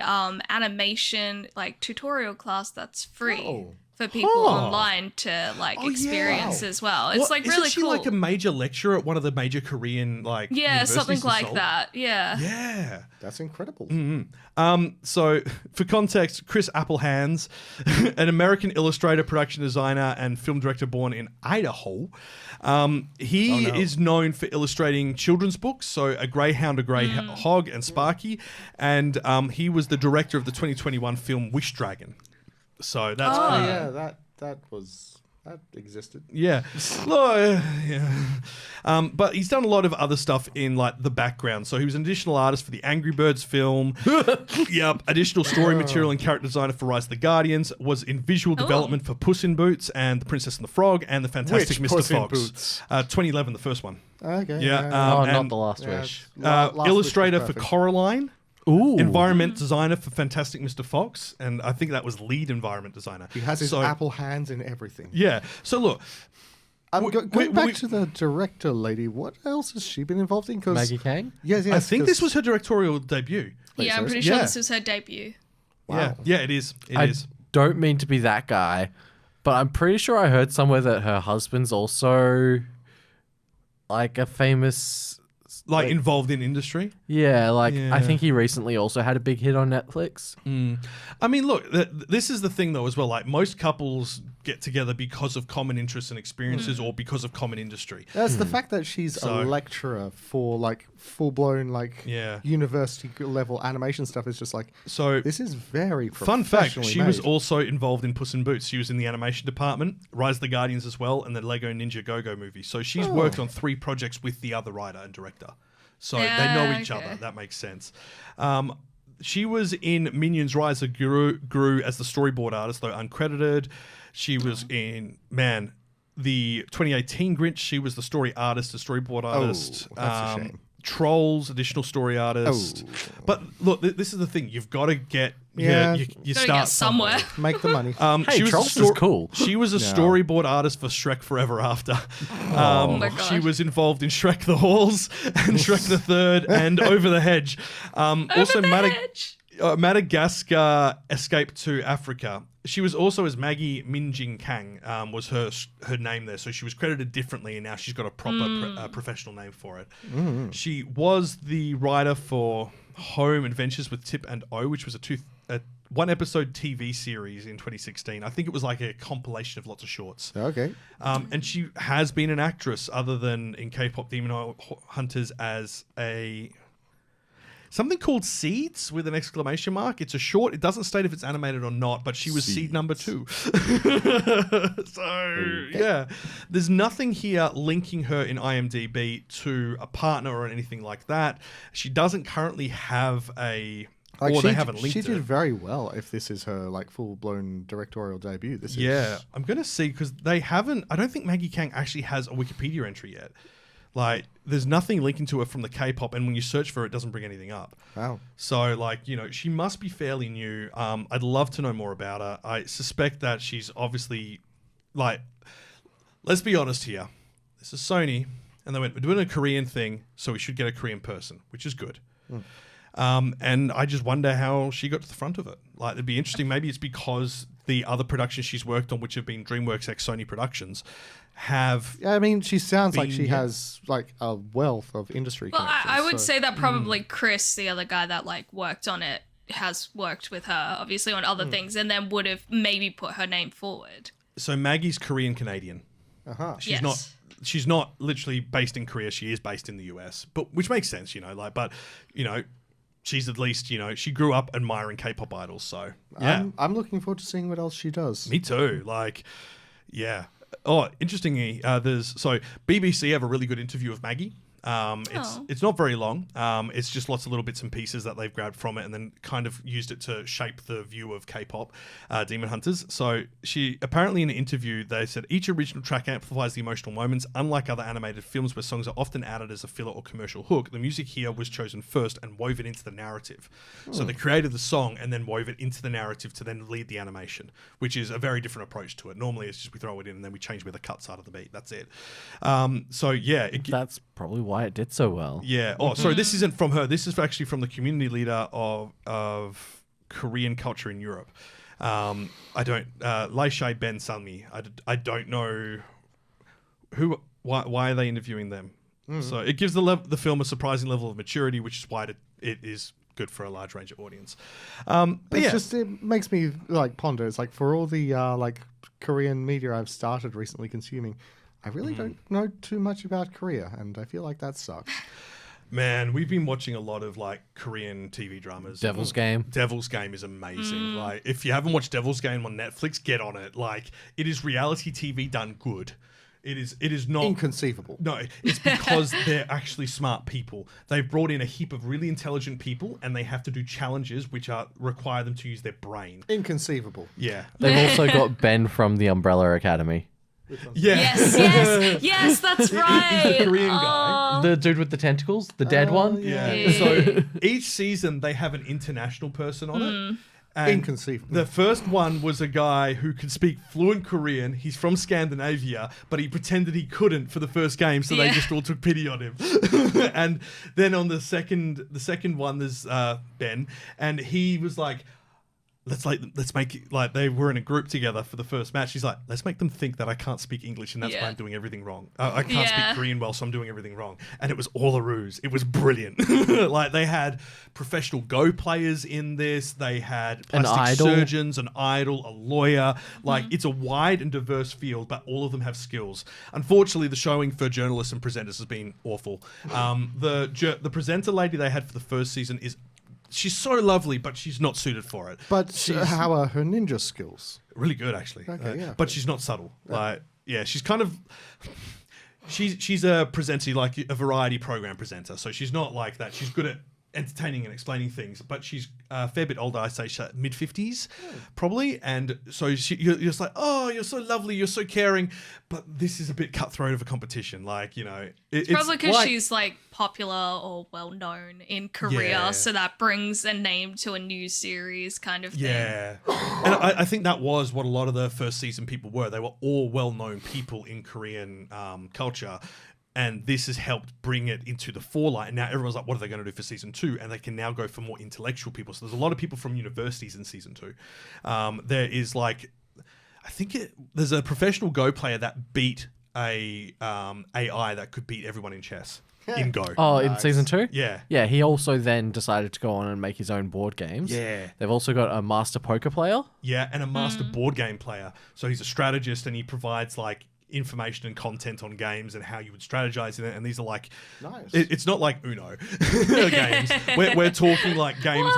animation like tutorial class that's free for people online to like experience as well. It's like really isn't she cool. like a major lecturer at one of the major Korean like something universities in like Seoul? that. Yeah. Yeah. That's incredible. So, for context, Chris Applehands, an American illustrator, production designer, and film director born in Idaho, he is known for illustrating children's books, so A Greyhound, A Grey Hog, and Sparky, and he was the director of the 2021 film Wish Dragon. So that's that existed. Yeah. But he's done a lot of other stuff in like the background. So he was an additional artist for the Angry Birds film. Additional story material and character designer for Rise of the Guardians. Was in visual development for Puss in Boots and The Princess and the Frog and The Fantastic Which Mr. Puss in Fox. Boots? 2011, the first one. Okay. Yeah. not The Last Wish. Last Wish Illustrator was for perfect. Coraline. Ooh. Environment designer for Fantastic Mr. Fox, and I think that was lead environment designer. He has his Apple hands in everything. Yeah. So look, Going back to the director lady, what else has she been involved in? Maggie Kang? Yes, I think this was her directorial debut. Yeah, I'm pretty sure this was her debut. Wow. Yeah, it is. It I is. don't mean to be that guy, but I'm pretty sure I heard somewhere that her husband's also like a famous... Like involved in industry. Yeah, I think he recently also had a big hit on Netflix. I mean, look, this is the thing though as well. Like most couples get together because of common interests and experiences, or because of common industry. That's the fact that she's a lecturer for like full blown university level animation stuff is just like, so this is very fun fact. professionally She was made. also involved in Puss in Boots. She was in the animation department, Rise of the Guardians as well, and the Lego Ninja Go-Go movie. So she's worked on 3 projects with the other writer and director. So they know each other. That makes sense. She was in Minions Rise of Gru as the storyboard artist, though uncredited. She was in, the 2018 Grinch. She was the story artist, the storyboard artist. That's a shame. Trolls, additional story artist. But look, this is the thing. You've got to get... you Gotta start get somewhere. Make the money. Hey, she was Trolls is cool. She was a storyboard artist for Shrek Forever After. my gosh. She was involved in Shrek the Halls and Shrek the Third and Over the Hedge. Madagascar Escape to Africa. She was also as Maggie Minjing Kang was her name there. So she was credited differently, and now she's got a proper professional name for it. She was the writer for Home Adventures with Tip and O, which was a 1-episode TV series in 2016. I think it was like a compilation of lots of shorts. Okay. And she has been an actress other than in K-Pop Demon Hunters as something called Seeds with an exclamation mark. It's a short. It doesn't state if it's animated or not, but she was Seed number 2. Yeah. There's nothing here linking her in IMDb to a partner or anything like that. She doesn't currently have they haven't linked She it. did very well if this is her like full blown directorial debut. I'm going to see because they haven't. I don't think Maggie Kang actually has a Wikipedia entry yet. Like, there's nothing linking to her from the K-pop, and when you search for it, it doesn't bring anything up. Wow. So, she must be fairly new. I'd love to know more about her. I suspect that she's obviously, let's be honest here. This is Sony, and they went, we're doing a Korean thing, so we should get a Korean person, which is good. And I just wonder how she got to the front of it. Like, it'd be interesting. Maybe it's because the other productions she's worked on, which have been DreamWorks ex Sony productions, have... Yeah, I mean, she sounds like she has like a wealth of industry connections. I would say that probably Chris, the other guy that worked on it, has worked with her, obviously, on other things, and then would have maybe put her name forward. So Maggie's Korean-Canadian. She's not literally based in Korea. She is based in the US, but which makes sense, she's at least, she grew up admiring K-pop idols, so yeah. I'm looking forward to seeing what else she does. Me too. Yeah. Oh, interestingly, BBC have a really good interview of Maggie. It's not very long. It's just lots of little bits and pieces that they've grabbed from it and then kind of used it to shape the view of K-pop Demon Hunters. So she apparently in an interview, they said each original track amplifies the emotional moments. Unlike other animated films where songs are often added as a filler or commercial hook, the music here was chosen first and woven into the narrative. So they created the song and then wove it into the narrative to then lead the animation, which is a very different approach to it. Normally it's just we throw it in and then we change where the cuts are to the beat. That's it. That's probably why it did so well. Yeah. Oh, sorry. This isn't from her. This is actually from the community leader of Korean culture in Europe. I don't. Lai Shai Ben Sunmi. I don't know why are they interviewing them. So it gives the film a surprising level of maturity, which is why it is good for a large range of audience. It makes me like ponder. It's like for all the like Korean media I've started recently consuming, I really don't know too much about Korea, and I feel like that sucks. Man, we've been watching a lot of like Korean TV dramas. Devil's Game. Devil's Game is amazing. Like, if you haven't watched Devil's Game on Netflix, get on it. Like, it is reality TV done good. It is not inconceivable. No, it's because they're actually smart people. They've brought in a heap of really intelligent people, and they have to do challenges which require them to use their brain. Inconceivable. Yeah. They've also got Ben from the Umbrella Academy. Yeah. Yes, that's right. He's the Korean guy. The dude with the tentacles, the dead one. Yeah. So each season they have an international person on it. And inconceivable. The first one was a guy who could speak fluent Korean. He's from Scandinavia, but he pretended he couldn't for the first game, so they just all took pity on him. And then on the second one, there's Ben, and he was like, let's make it like they were in a group together for the first match. He's like, let's make them think that I can't speak English and that's why I'm doing everything wrong. I can't speak Korean well, so I'm doing everything wrong. And it was all a ruse. It was brilliant. Like, they had professional Go players in this. They had plastic surgeons, an idol, a lawyer. Like, it's a wide and diverse field, but all of them have skills. Unfortunately, the showing for journalists and presenters has been awful. The presenter lady they had for the first season she's so lovely, but she's not suited for it. But how are her ninja skills? Really good, actually. Okay, but she's not subtle. She's kind of... She's a presenter, like a variety program presenter. So she's not like that. She's good at entertaining and explaining things, but she's a fair bit older. I say mid-50s, probably. And so you're just like, oh, you're so lovely, you're so caring, but this is a bit cutthroat of a competition. Like, you know, it's probably because she's like popular or well-known in Korea, so that brings a name to a new series kind of thing. Yeah. And I think that was what a lot of the first season people were. They were all well-known people in Korean culture. And this has helped bring it into the forelight. And now everyone's like, what are they going to do for season 2? And they can now go for more intellectual people. So there's a lot of people from universities in season 2. There is like, there's a professional Go player that beat a AI that could beat everyone in chess in Go. Oh, in season 2? Yeah. Yeah, he also then decided to go on and make his own board games. Yeah. They've also got a master poker player. Yeah, and a master board game player. So he's a strategist and he provides like information and content on games and how you would strategize in it. And these are like, it's not like Uno games. We're talking like games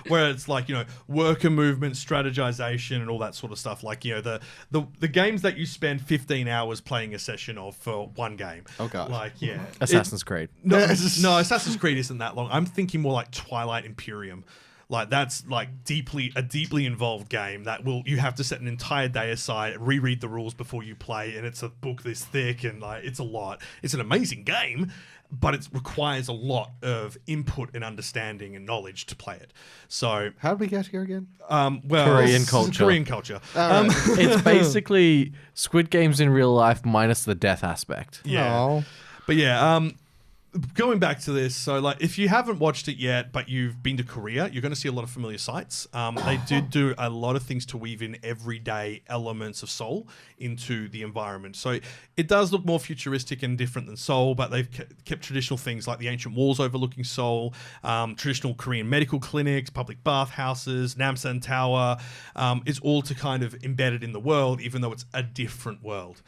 where it's like, you know, worker movement, strategization, and all that sort of stuff. Like, you know, the games that you spend 15 hours playing a session of for one game. Oh god. Like, yeah. Assassin's Creed. No, Assassin's Creed isn't that long. I'm thinking more like Twilight Imperium. Like, that's like a deeply involved game that you have to set an entire day aside, reread the rules before you play, and it's a book this thick, and like, it's a lot. It's an amazing game, but it requires a lot of input and understanding and knowledge to play it. So how did we get here again? Korean culture. It's basically Squid Games in real life minus the death aspect. Yeah. Oh. But yeah, going back to this, so like, if you haven't watched it yet, but you've been to Korea, you're going to see a lot of familiar sights. They do a lot of things to weave in everyday elements of Seoul into the environment. So it does look more futuristic and different than Seoul, but they've kept traditional things like the ancient walls overlooking Seoul, traditional Korean medical clinics, public bathhouses, Namsan Tower. It's all to kind of embed it in the world, even though it's a different world.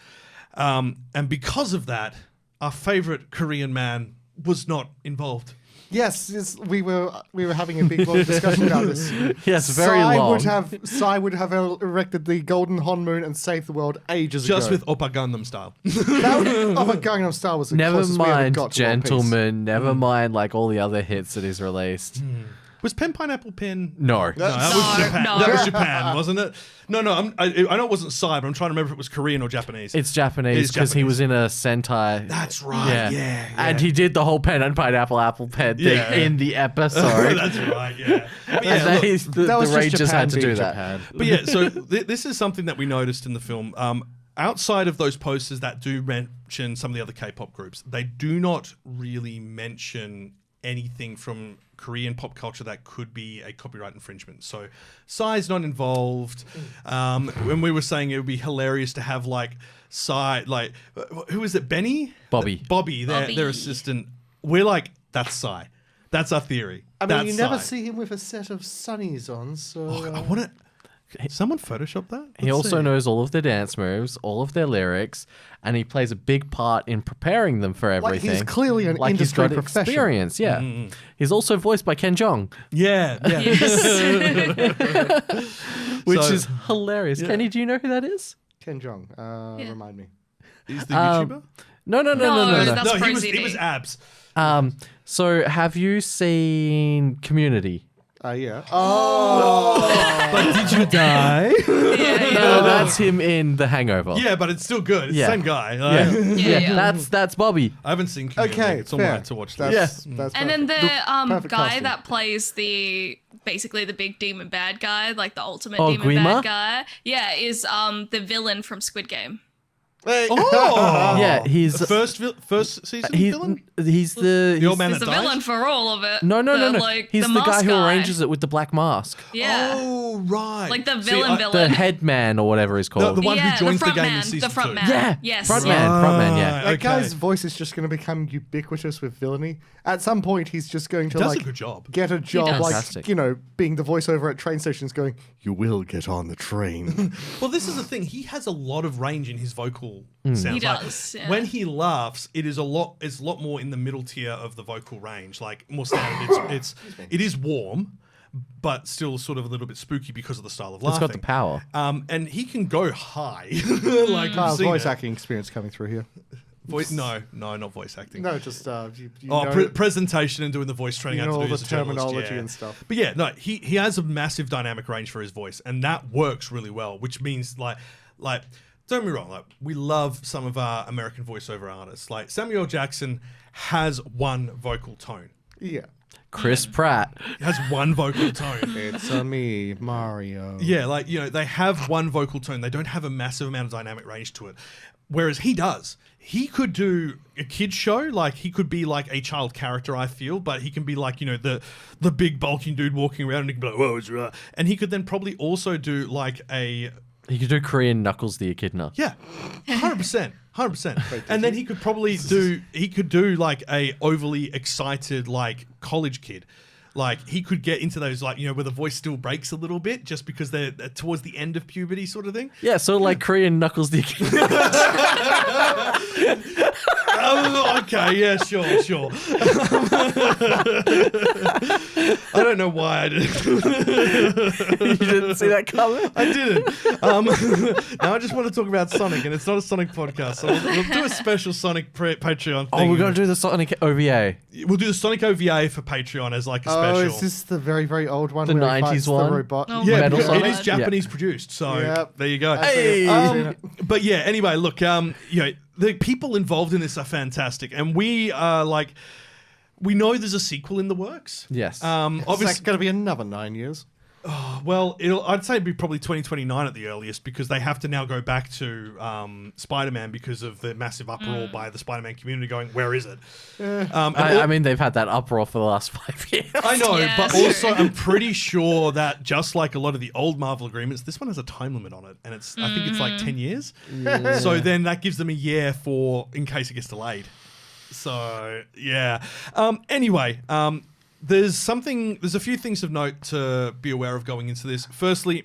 And because of that, our favorite Korean man was not involved. Yes, we were having a big long discussion about this. Yes, very long. Psy would have erected the golden Honmoon and saved the world ages ago. Just with Oppa Gangnam Style. Oppa Gangnam Style was the never closest we ever got mind, to Gentleman. Never mind, like all the other hits that he's released. Was Pen Pineapple Pen? No. That was Japan. That was Japan, wasn't it? No. I know it wasn't Psy, but I'm trying to remember if it was Korean or Japanese. It's Japanese because he was in a Sentai. That's right. Yeah. And he did the whole pen and pineapple apple pen thing in the episode. That's right. Yeah. But yeah, the Rangers had to do that. Japan. But yeah, so this is something that we noticed in the film. Outside of those posters that do mention some of the other K-pop groups, they do not really mention anything from Korean pop culture that could be a copyright infringement. So Psy's not involved. When we were saying it would be hilarious to have like Psy, like who is it? Benny? Bobby, their assistant. We're like, that's Psy. That's our theory. I mean, that's you never Psy. see him with a set of sunnies on, so... I want to... Someone Photoshop that? He also knows all of their dance moves, all of their lyrics, and he plays a big part in preparing them for everything. Like he's clearly an like industry he's got professional. Experience, yeah. He's also voiced by Ken Jeong, Yeah. which So- is hilarious. Yeah. Kenny, do you know who that is? Ken Jeong, remind me. He's the YouTuber? No. No, that's No, Pro he CD. was abs. So have you seen Community? Yeah. But did you die? No, that's him in The Hangover. Yeah, but it's still good. It's Yeah. the same guy. Yeah. That's Bobby. I haven't seen Community. Okay, It's on fair. my to watch That's, list. that's And then the perfect guy casting. that plays basically the big demon bad guy, like the ultimate Oh, demon Guima? bad guy. Yeah, is the villain from Squid Game. Oh! Yeah, he's The first season he's villain? he's the The old man He's that the dies? villain for all of it. no. Like, He's the guy mask who arranges it with the black mask. Yeah. Oh, right. Like the See, villain. The head man or whatever he's called. The one yeah, who joins the front game man, in season the front 2. man. Yeah, Yes. front man, yeah. Right, That okay. guy's voice is just going to become ubiquitous with villainy. At some point, he's just going to Does like a good job. get a job, does. like Fantastic. being the voiceover at train stations, going, "You will get on the train." Well, this is the thing. He has a lot of range in his vocal sounds. He Like, does, yeah. When he laughs, it's a lot more in the middle tier of the vocal range, like more standard. It is warm, but still sort of a little bit spooky because of the style of It's laughing. got the power. And he can go high. Like Kyle's we've seen voice it. acting experience coming through here. No, not voice acting. No, just you Oh, know, presentation and doing the voice training. you I know have to all do the as a journalist, terminology yeah. and stuff. But yeah, no, he has a massive dynamic range for his voice, and that works really well. Which means like don't get me wrong, like we love some of our American voiceover artists. Like Samuel Jackson has one vocal tone. Yeah, Chris Pratt. He has one vocal tone. it's me, Mario. Yeah, like they have one vocal tone. They don't have a massive amount of dynamic range to it. Whereas he does. He could do a kid's show, like he could be like a child character, I feel, but he can be like, the big bulking dude walking around and he can be like, whoa, it's right. And he could then probably also do like a... He could do Korean Knuckles the Echidna. Yeah, 100%. And then he could probably do like a overly excited like college kid. Like he could get into those like, where the voice still breaks a little bit just because they're towards the end of puberty sort of thing. Yeah, so like Korean Knuckles the Echidna. Okay, yeah, sure. I don't know why I didn't. You didn't see that coming? I didn't. Now I just want to talk about Sonic, and it's not a Sonic podcast, so we'll do a special Sonic Patreon thing. Oh, we're going to do the Sonic OVA. We'll do the Sonic OVA for Patreon as like a special. Oh, is this the very, very old one? The where he 90s fights one? The robot? Oh, Yeah, Metal because it Sonic? is Japanese produced, so Yep. there you go. Hey! But yeah, anyway, look, the people involved in this are fantastic, and we are like, we know there's a sequel in the works. Yes. It's Obviously, like going to be another 9 years. well, I'd say it'd be probably 2029 at the earliest because they have to now go back to Spider-Man because of the massive uproar by the Spider-Man community going, where is it? I mean, they've had that uproar for the last 5 years. I know, Yeah, but sure. also I'm pretty sure that just like a lot of the old Marvel agreements, this one has a time limit on it, and I think it's like 10 years. So then that gives them a year in case it gets delayed. So yeah. Anyway, there's a few things of note to be aware of going into this. Firstly,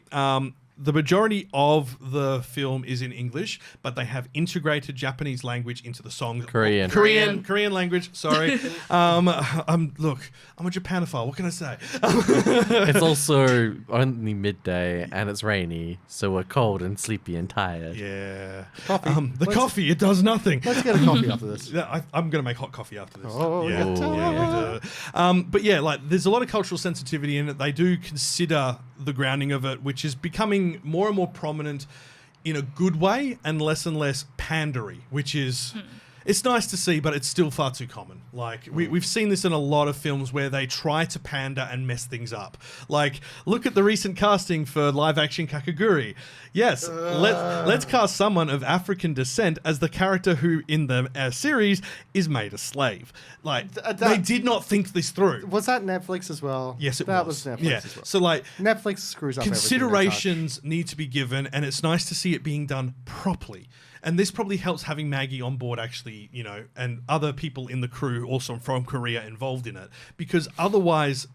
the majority of the film is in English, but they have integrated Japanese language into the song. Korean. Korean language. Sorry. I'm a Japanophile. What can I say? It's also only midday and it's rainy, so we're cold and sleepy and tired. Yeah. Coffee. Coffee, it does nothing. Let's get a coffee after this. Yeah, I'm going to make hot coffee after this. Oh, yeah. But yeah, like there's a lot of cultural sensitivity in it. They do consider the grounding of it, which is becoming more and more prominent in a good way and less pandery, which is It's nice to see, but it's still far too common. Like, we've seen this in a lot of films where they try to pander and mess things up. Like, look at the recent casting for live-action Kakaguri. Yes, let's cast someone of African descent as the character who, in the series, is made a slave. Like, they did not think this through. Was that Netflix as well? Yes, that was Netflix as well. So, like, Netflix screws up considerations need to be given, and it's nice to see it being done properly. And this probably helps having Maggie on board, actually, and other people in the crew also from Korea involved in it, because otherwise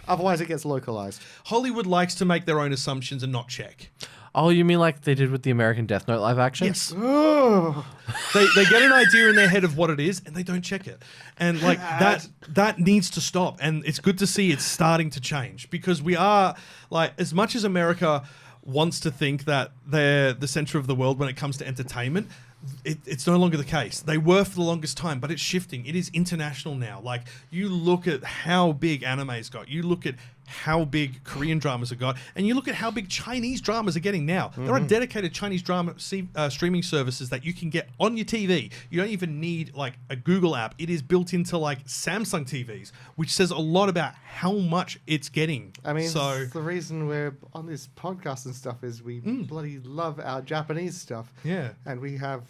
Otherwise, it gets localized. Hollywood likes to make their own assumptions and not check. Oh, you mean like they did with the American Death Note live action? Yes. They get an idea in their head of what it is, and they don't check it. And like that needs to stop. And it's good to see it's starting to change, because we are, like, as much as America wants to think that they're the center of the world when it comes to entertainment, it's no longer the case. They were for the longest time, but it's shifting. It is international now. Like, you look at how big anime's got. You look at how big Korean dramas have got, and you look at how big Chinese dramas are getting now. There are dedicated Chinese drama streaming services that you can get on your TV. You don't even need like a Google app. It is built into like Samsung TVs, which says a lot about how much it's getting. I mean, so the reason we're on this podcast and stuff is we bloody love our Japanese stuff. Yeah. And we have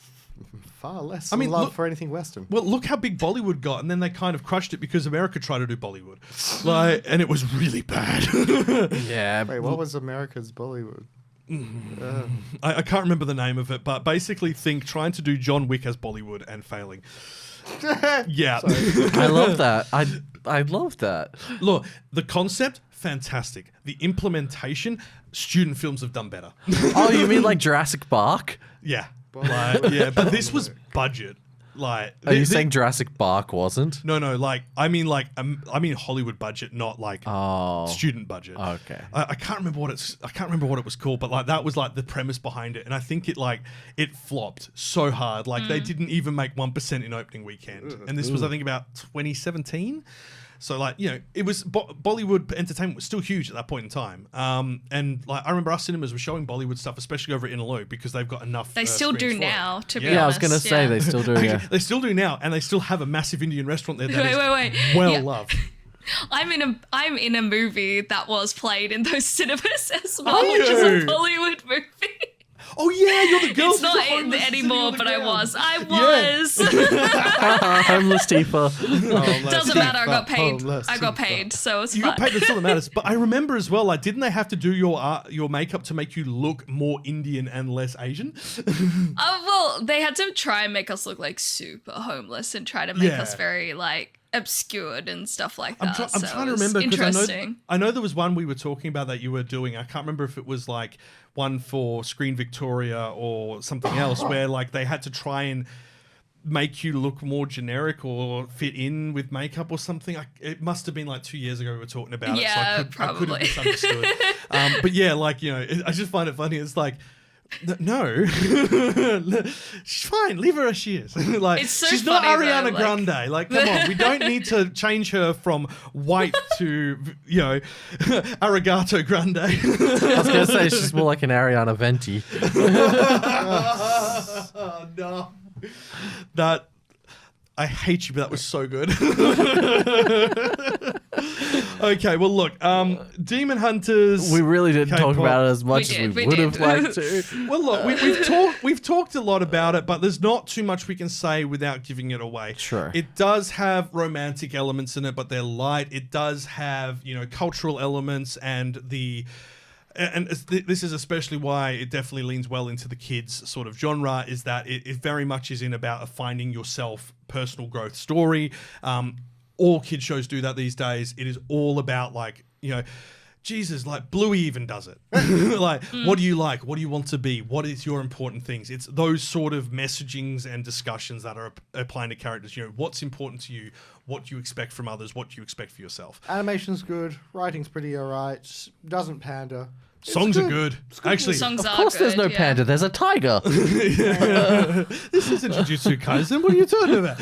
far less love for anything Western. Well, look how big Bollywood got, and then they kind of crushed it because America tried to do Bollywood, like, and it was really bad. Yeah. Wait, what was America's Bollywood? I can't remember the name of it, but basically think trying to do John Wick as Bollywood and failing. Yeah. I love that. I love that. Look, the concept, fantastic. The implementation, student films have done better. Oh, you mean like Jurassic Park? Yeah. Like, yeah, but this was budget. Like, are you saying Jurassic Park wasn't? No, like I mean Hollywood budget, not like student budget. Okay. I can't remember what it was called, but like that was like the premise behind it, and I think it flopped so hard. Like they didn't even make 1% in opening weekend, and this was I think about 2017. So like, it was Bollywood entertainment was still huge at that point in time. And like I remember our cinemas were showing Bollywood stuff, especially over at Inaloo, because they've got enough. They still do now, to be honest. Yeah, I was gonna say they still do. Yeah, they still do now, and they still have a massive Indian restaurant there. Wait. Well loved. I'm in a movie that was played in those cinemas as well, which is a Bollywood movie. Oh yeah, you're the girl. It's not in anymore, but I was. Homeless Tifa. Doesn't matter. I got paid. So it's you fine. got paid. That's all that matters. But I remember as well. Like, didn't they have to do your makeup to make you look more Indian and less Asian? Well, they had to try and make us look like super homeless and try to make us very like obscured and stuff like that. I'm trying to remember, because I know there was one we were talking about that you were doing. I can't remember if it was like one for Screen Victoria or something else, where like they had to try and make you look more generic or fit in with makeup or something. It must have been like 2 years ago we were talking about it, so I could have misunderstood. But yeah, like, I just find it funny. It's like, no, she's fine. Leave her as she is. Like, it's so she's not funny, Ariana though, Grande. Like, come on, we don't need to change her from white to Arigato Grande. I was gonna say she's more like an Ariana Venti. Oh, no, that. I hate you, but that was so good. Okay, well, look, Demon Hunters. We really didn't talk K-pop. about it as much as we would have liked to. Well, look, we've talked a lot about it, but there's not too much we can say without giving it away. Sure. It does have romantic elements in it, but they're light. It does have, cultural elements, and this is especially why it definitely leans well into the kids sort of genre, is that it very much is in about a finding yourself personal growth story. All kid shows do that these days. It is all about like, Jesus, like Bluey even does it. Like, what do you like? What do you want to be? What is your important things? It's those sort of messagings and discussions that are applying to characters. What's important to you? What do you expect from others? What do you expect for yourself? Animation's good. Writing's pretty alright. Doesn't pander. Songs are good. Actually, Songs Of are course, there's no good, yeah. panda. There's a tiger. this isn't Jujutsu Kaisen. What are you talking about?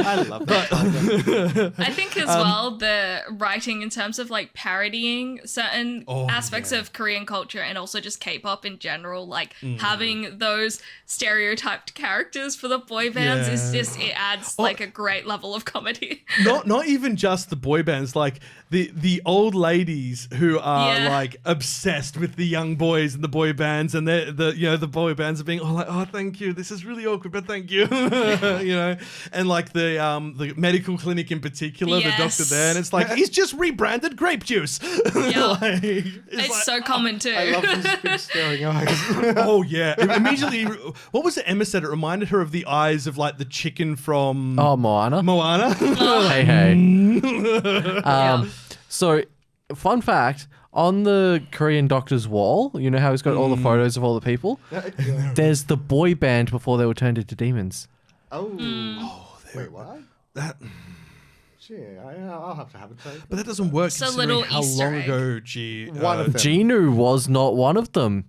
I love that. I think as well the writing in terms of like parodying certain aspects of Korean culture and also just K-pop in general, like having those stereotyped characters for the boy bands is just it adds like a great level of comedy. Not even just the boy bands, like the old ladies who are like obsessed with the young boys and the boy bands, and the boy bands are being like, oh, thank you, this is really awkward, but thank you, and like the medical clinic in particular, the doctor there, and it's like he's just rebranded grape juice. It's so common too. I love those big staring eyes. Oh yeah, immediately. What was it? Emma said it reminded her of the eyes of like the chicken from Moana. Hey. So, fun fact, on the Korean doctor's wall, you know how he's got all the photos of all the people? There's the boy band before they were turned into demons. Wait, what? I'll have to have it. But that doesn't work It's a considering little how Easter long egg. ago One of them. Genu was not one of them.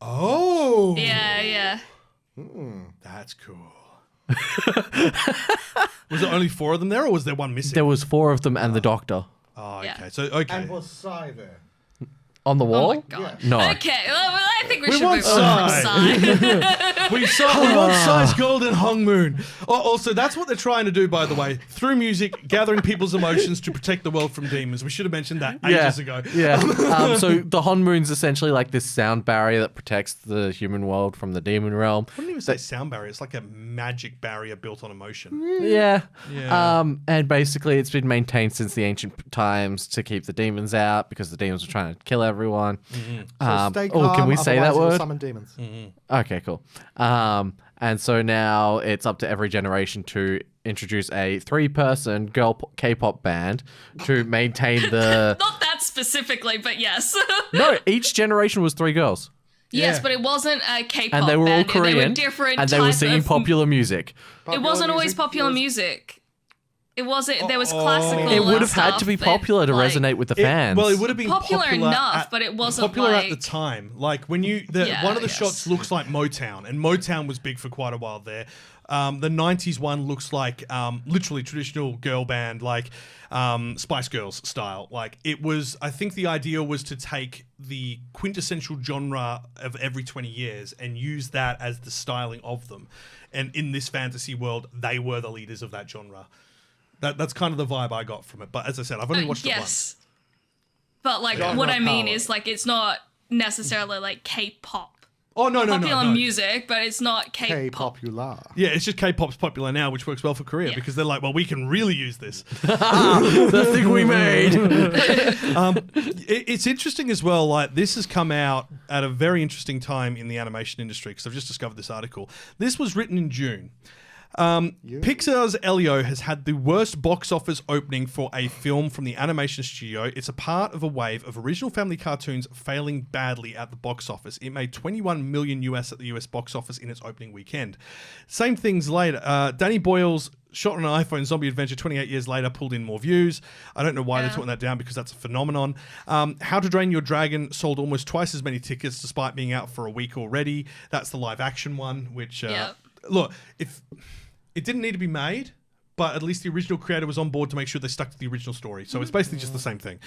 Oh. Yeah. That's cool. Was there only 4 of them there, or was there one missing? There was 4 of them and the doctor. Oh, Yeah. okay. So, okay. And was Psy there? On the wall? Oh my god. No. Okay, well, I think we should want move on from Psy. Psy. We want Psy's Golden Hong Moon. Also, that's what they're trying to do, by the way, through music, gathering people's emotions to protect the world from demons. We should have mentioned that ages ago. Yeah. So the Hon Moon's essentially like this sound barrier that protects the human world from the demon realm. I wouldn't even say sound barrier. It's like a magic barrier built on emotion. Yeah. Yeah. And basically it's been maintained since the ancient times to keep the demons out because the demons were trying to kill everyone. So stay calm, can we say that otherwise you'll word? Summon demons. Okay, cool. And so now it's up to every generation to introduce a 3-person girl K-pop band to maintain the... Not that specifically, but yes. No, each generation was 3 girls. Yes, but it wasn't a K-pop And they were all band. Korean. They were different and they were type singing of- popular music. It wasn't always popular music. It wasn't. There was classical. It would and have had to stuff, be but, popular to like, resonate with the fans. Well, it would have been Popular enough, but it wasn't popular at the like- time. Like when one of the shots looks like Motown, and Motown was big for quite a while there. The 90s one looks like literally traditional girl band, like Spice Girls style. Like it was, I think the idea was to take the quintessential genre of every 20 years and use that as the styling of them. And in this fantasy world, they were the leaders of that genre. That's kind of the vibe I got from it. But as I said, I've only watched it once. But like what I mean is like it's not necessarily like K-pop. Oh, no. Popular music, but it's not K-pop. K-popular. Yeah, it's just K-pop's popular now, which works well for Korea because they're like, well, we can really use this. The thing we made. It's interesting as well. Like this has come out at a very interesting time in the animation industry because I've just discovered this article. This was written in June. Pixar's Elio has had the worst box office opening for a film from the animation studio. It's a part of a wave of original family cartoons failing badly at the box office. It made $21 million US at the US box office in its opening weekend. Same things later. Danny Boyle's shot on an iPhone Zombie Adventure 28 years later pulled in more views. I don't know why they're talking that down because that's a phenomenon. How to Drain Your Dragon sold almost twice as many tickets despite being out for a week already. That's the live action one, which look, if it didn't need to be made, but at least the original creator was on board to make sure they stuck to the original story. So it's basically just the same thing.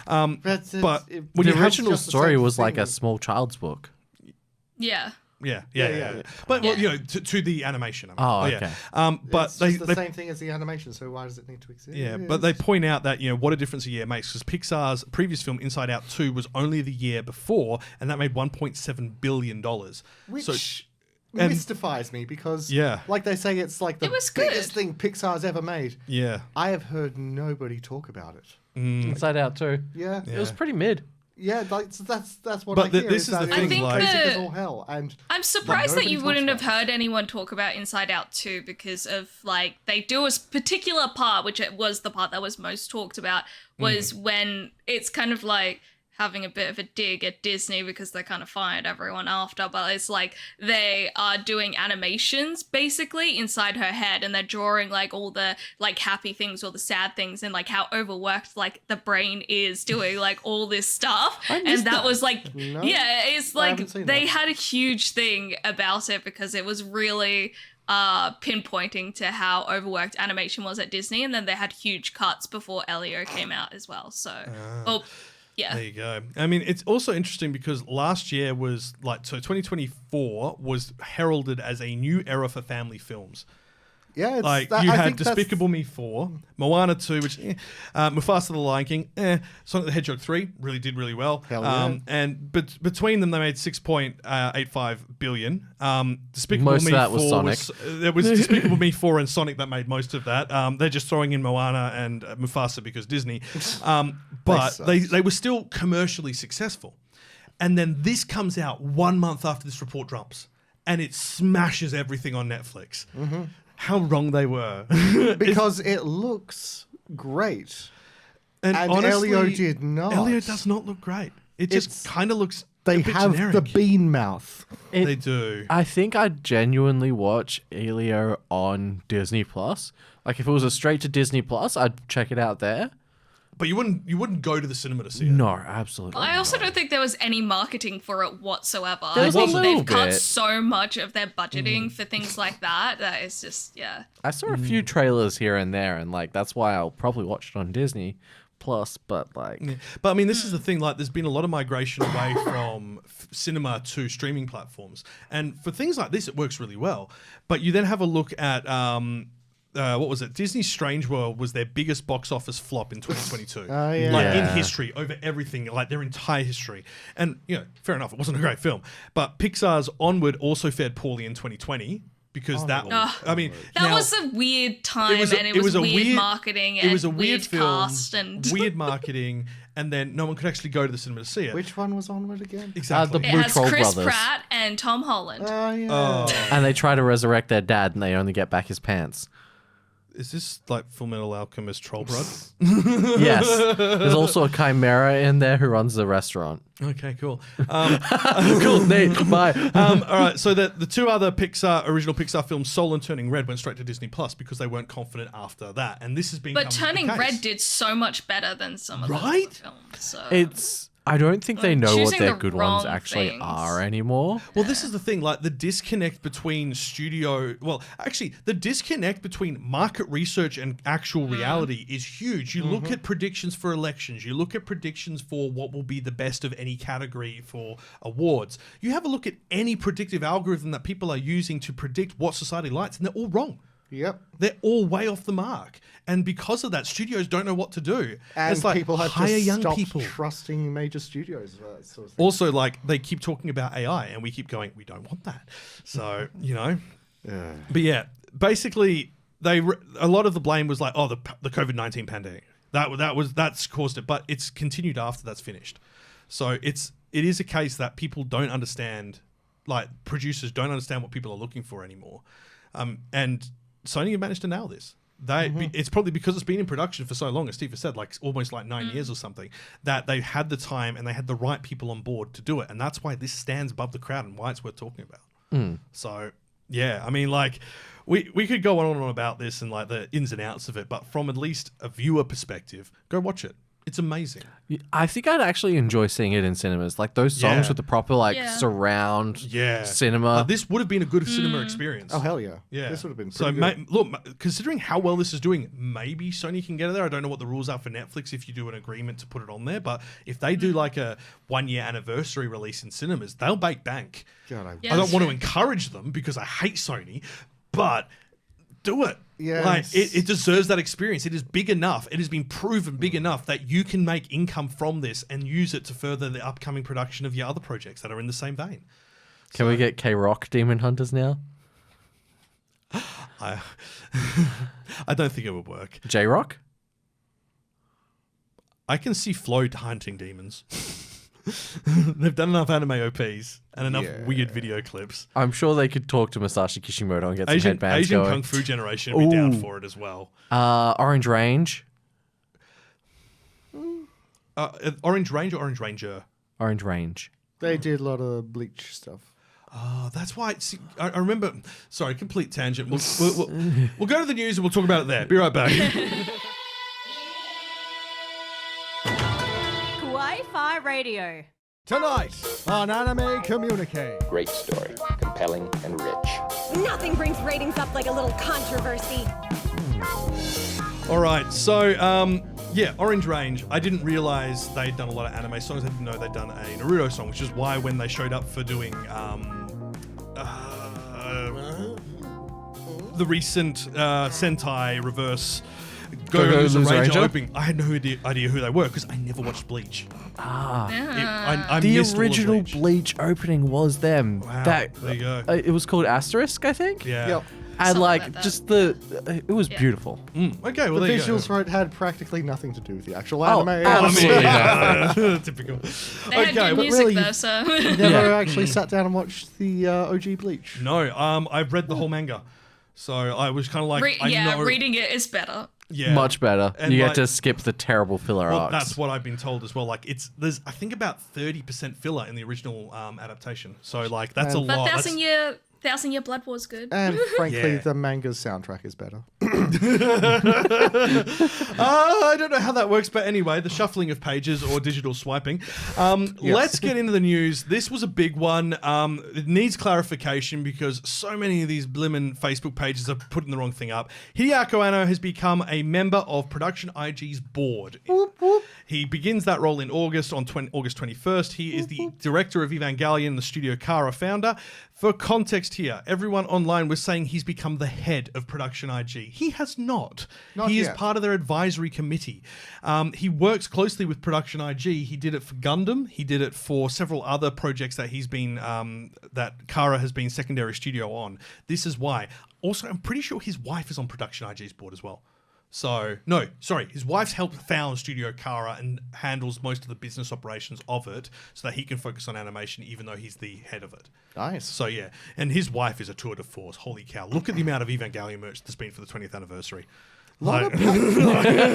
But the original story was like a small child's book. Yeah. Yeah. But well, you know, to the animation. I mean. Okay. But it's the same thing as the animation, so why does it need to exist? Yeah, but they point out that, you know, what a difference a year makes because Pixar's previous film Inside Out 2 was only the year before, and that made $1.7 billion. Which mystifies me because, like they say, it's like the biggest thing Pixar's ever made. Yeah. I have heard nobody talk about it. Inside Out too. Yeah. It was pretty mid. Yeah, like, that's what but I hear. This is the thing, like, basic as all hell. And I'm surprised that you nobody wouldn't talks have heard anyone talk about Inside Out 2 because of like they do a particular part, which it was the part that was most talked about, was when it's kind of like having a bit of a dig at Disney because they kind of fired everyone after, but it's like they are doing animations basically inside her head, and they're drawing like all the like happy things or the sad things, and like how overworked like the brain is doing like all this stuff. And that was like it's like they had a huge thing about it because it was really pinpointing to how overworked animation was at Disney, and then they had huge cuts before Elio came out as well. So yeah. There you go. I mean, it's also interesting because last year was like, so 2024 was heralded as a new era for family films. Yeah, like you had Despicable Me 4, Moana 2, which Mufasa the Lion King, Sonic the Hedgehog 3 really did really well. And between them they made 6.85 billion. Despicable Most Me of that 4 was Sonic. There was Despicable Me 4 and Sonic that made most of that. They're just throwing in Moana and Mufasa because Disney. But they were still commercially successful. And then this comes out 1 month after this report drops, and it smashes everything on Netflix. Mm-hmm. How wrong they were. Because it looks great. And honestly, Elio did not. Elio does not look great. It just kind of looks They a bit have generic. the bean mouth. They do. I think I'd genuinely watch Elio on Disney Plus. Like if it was a straight to Disney Plus, I'd check it out there. But you wouldn't go to the cinema to see it. No, absolutely. I also don't think there was any marketing for it whatsoever. There was a little They've cut bit. so much of their budgeting for things like that it's just I saw a few trailers here and there, and like that's why I'll probably watch it on Disney Plus. But like, but I mean, this is the thing. Like, there's been a lot of migration away from cinema to streaming platforms, and for things like this, it works really well. But you then have a look at what was it? Disney's Strange World was their biggest box office flop in 2022. In history, over everything, like their entire history. And, fair enough, it wasn't a great film. But Pixar's Onward also fared poorly in 2020. Because that was a weird time, and it was weird marketing, and it was a weird film, cast, and weird marketing, and then no one could actually go to the cinema to see it. Which one was Onward again? Exactly. The it Blue has Troll Chris Brothers. Pratt and Tom Holland. And they try to resurrect their dad, and they only get back his pants. Is this like Full Metal Alchemist Troll Blood? Yes. There's also a chimera in there who runs the restaurant. Okay, cool. Cool, Nate. Bye. All right, so the two other original Pixar films, Soul and Turning Red, went straight to Disney Plus because they weren't confident after that, and this has been. But Turning Red did so much better than some of the other films. So. I don't think they know what their the good ones wrong actually things. are anymore. Well, this is the thing, like the disconnect between the disconnect between market research and actual reality is huge. You look at predictions for elections, you look at predictions for what will be the best of any category for awards. You have a look at any predictive algorithm that people are using to predict what society likes, and they're all wrong. Yep. They're all way off the mark. And because of that, studios don't know what to do. And it's like, people have hire just young stopped people. trusting major studios. That sort of thing. Also, like, they keep talking about AI, and we keep going, we don't want that. So, But yeah, basically, a lot of the blame was like, the COVID-19 pandemic. That's caused it, but it's continued after that's finished. So it is a case that people don't understand, like producers don't understand what people are looking for anymore. And Sony have managed to nail this. It's probably because it's been in production for so long, as Steve has said, like almost like 9 years or something, that they had the time and they had the right people on board to do it. And that's why this stands above the crowd and why it's worth talking about. So, yeah, I mean, like, we could go on and on about this and like the ins and outs of it, but from at least a viewer perspective, go watch it. It's amazing. I think I'd actually enjoy seeing it in cinemas. Like those songs with the proper surround cinema. This would have been a good cinema experience. Oh, hell yeah. Yeah. This would have been pretty good. Look, considering how well this is doing, maybe Sony can get it there. I don't know what the rules are for Netflix if you do an agreement to put it on there, but if they do like a 1 year anniversary release in cinemas, they'll make bank. God, I don't want to encourage them because I hate Sony, but do it. Yes. Like it deserves that experience. It is big enough. It has been proven big enough that you can make income from this and use it to further the upcoming production of your other projects that are in the same vein. Can we get K-Rock Demon Hunters now? I don't think it would work. J-Rock? I can see Flo hunting demons. They've done enough anime OPs and enough weird video clips. I'm sure they could talk to Masashi Kishimoto and get some headbands Asian going. Kung Fu Generation would be down for it as well. Orange Range. Orange Range or Orange Ranger? Orange Range. They did a lot of Bleach stuff. Oh, that's why. See, I remember. Sorry, complete tangent. We'll go to the news and we'll talk about it there. Be right back. Kawaii-Fi Radio. Tonight on Anime Communique. Great story, compelling and rich. Nothing brings ratings up like a little controversy. All right, so Orange Range. I didn't realize they'd done a lot of anime songs. I didn't know they'd done a Naruto song, which is why when they showed up for doing the recent Sentai Reverse Go Loser Ranger opening, I had no idea who they were because I never watched Bleach. I the missed original all of Bleach. Bleach opening was them. Wow, That, there you go. It was called Asterisk, I think. Yeah. Yep. And Something like like that. just it was beautiful. Okay, well The there visuals you for it had practically nothing to do with the actual Oh, anime. absolutely. Typical. They had good but music really, though, so. Never actually sat down and watched the OG Bleach. No, I've read the whole manga, so I was kind of like, Reading it is better. yeah, Much better. And you like- get to skip the terrible filler Well, arcs. that's what I've been told as well. Like there's I think about 30% filler in the original adaptation. So like that's a But lot. Thousand Year Blood War's good. And frankly, Yeah. the manga's soundtrack is better. I don't know how that works, but anyway, the shuffling of pages or digital swiping. Let's get into the news. This was a big one. It needs clarification because so many of these blimmin' Facebook pages are putting the wrong thing up. Hideaki Anno has become a member of Production IG's board. He begins that role in August, on August 21st. He is the director of Evangelion, the Studio Kara founder. For context here, everyone online was saying he's become the head of Production IG. He has not. He is yet. part of their advisory committee. He works closely with Production IG. He did it for Gundam. He did it for several other projects that he's been, that Kara has been secondary studio on. This is why. Also, I'm pretty sure his wife is on Production IG's board as well. So, no, sorry, his wife's helped found Studio Kara and handles most of the business operations of it so that he can focus on animation even though he's the head of it. Nice. So, yeah, and his wife is a tour de force. Holy cow. Look at the amount of Evangelion merch there's been for the 20th anniversary.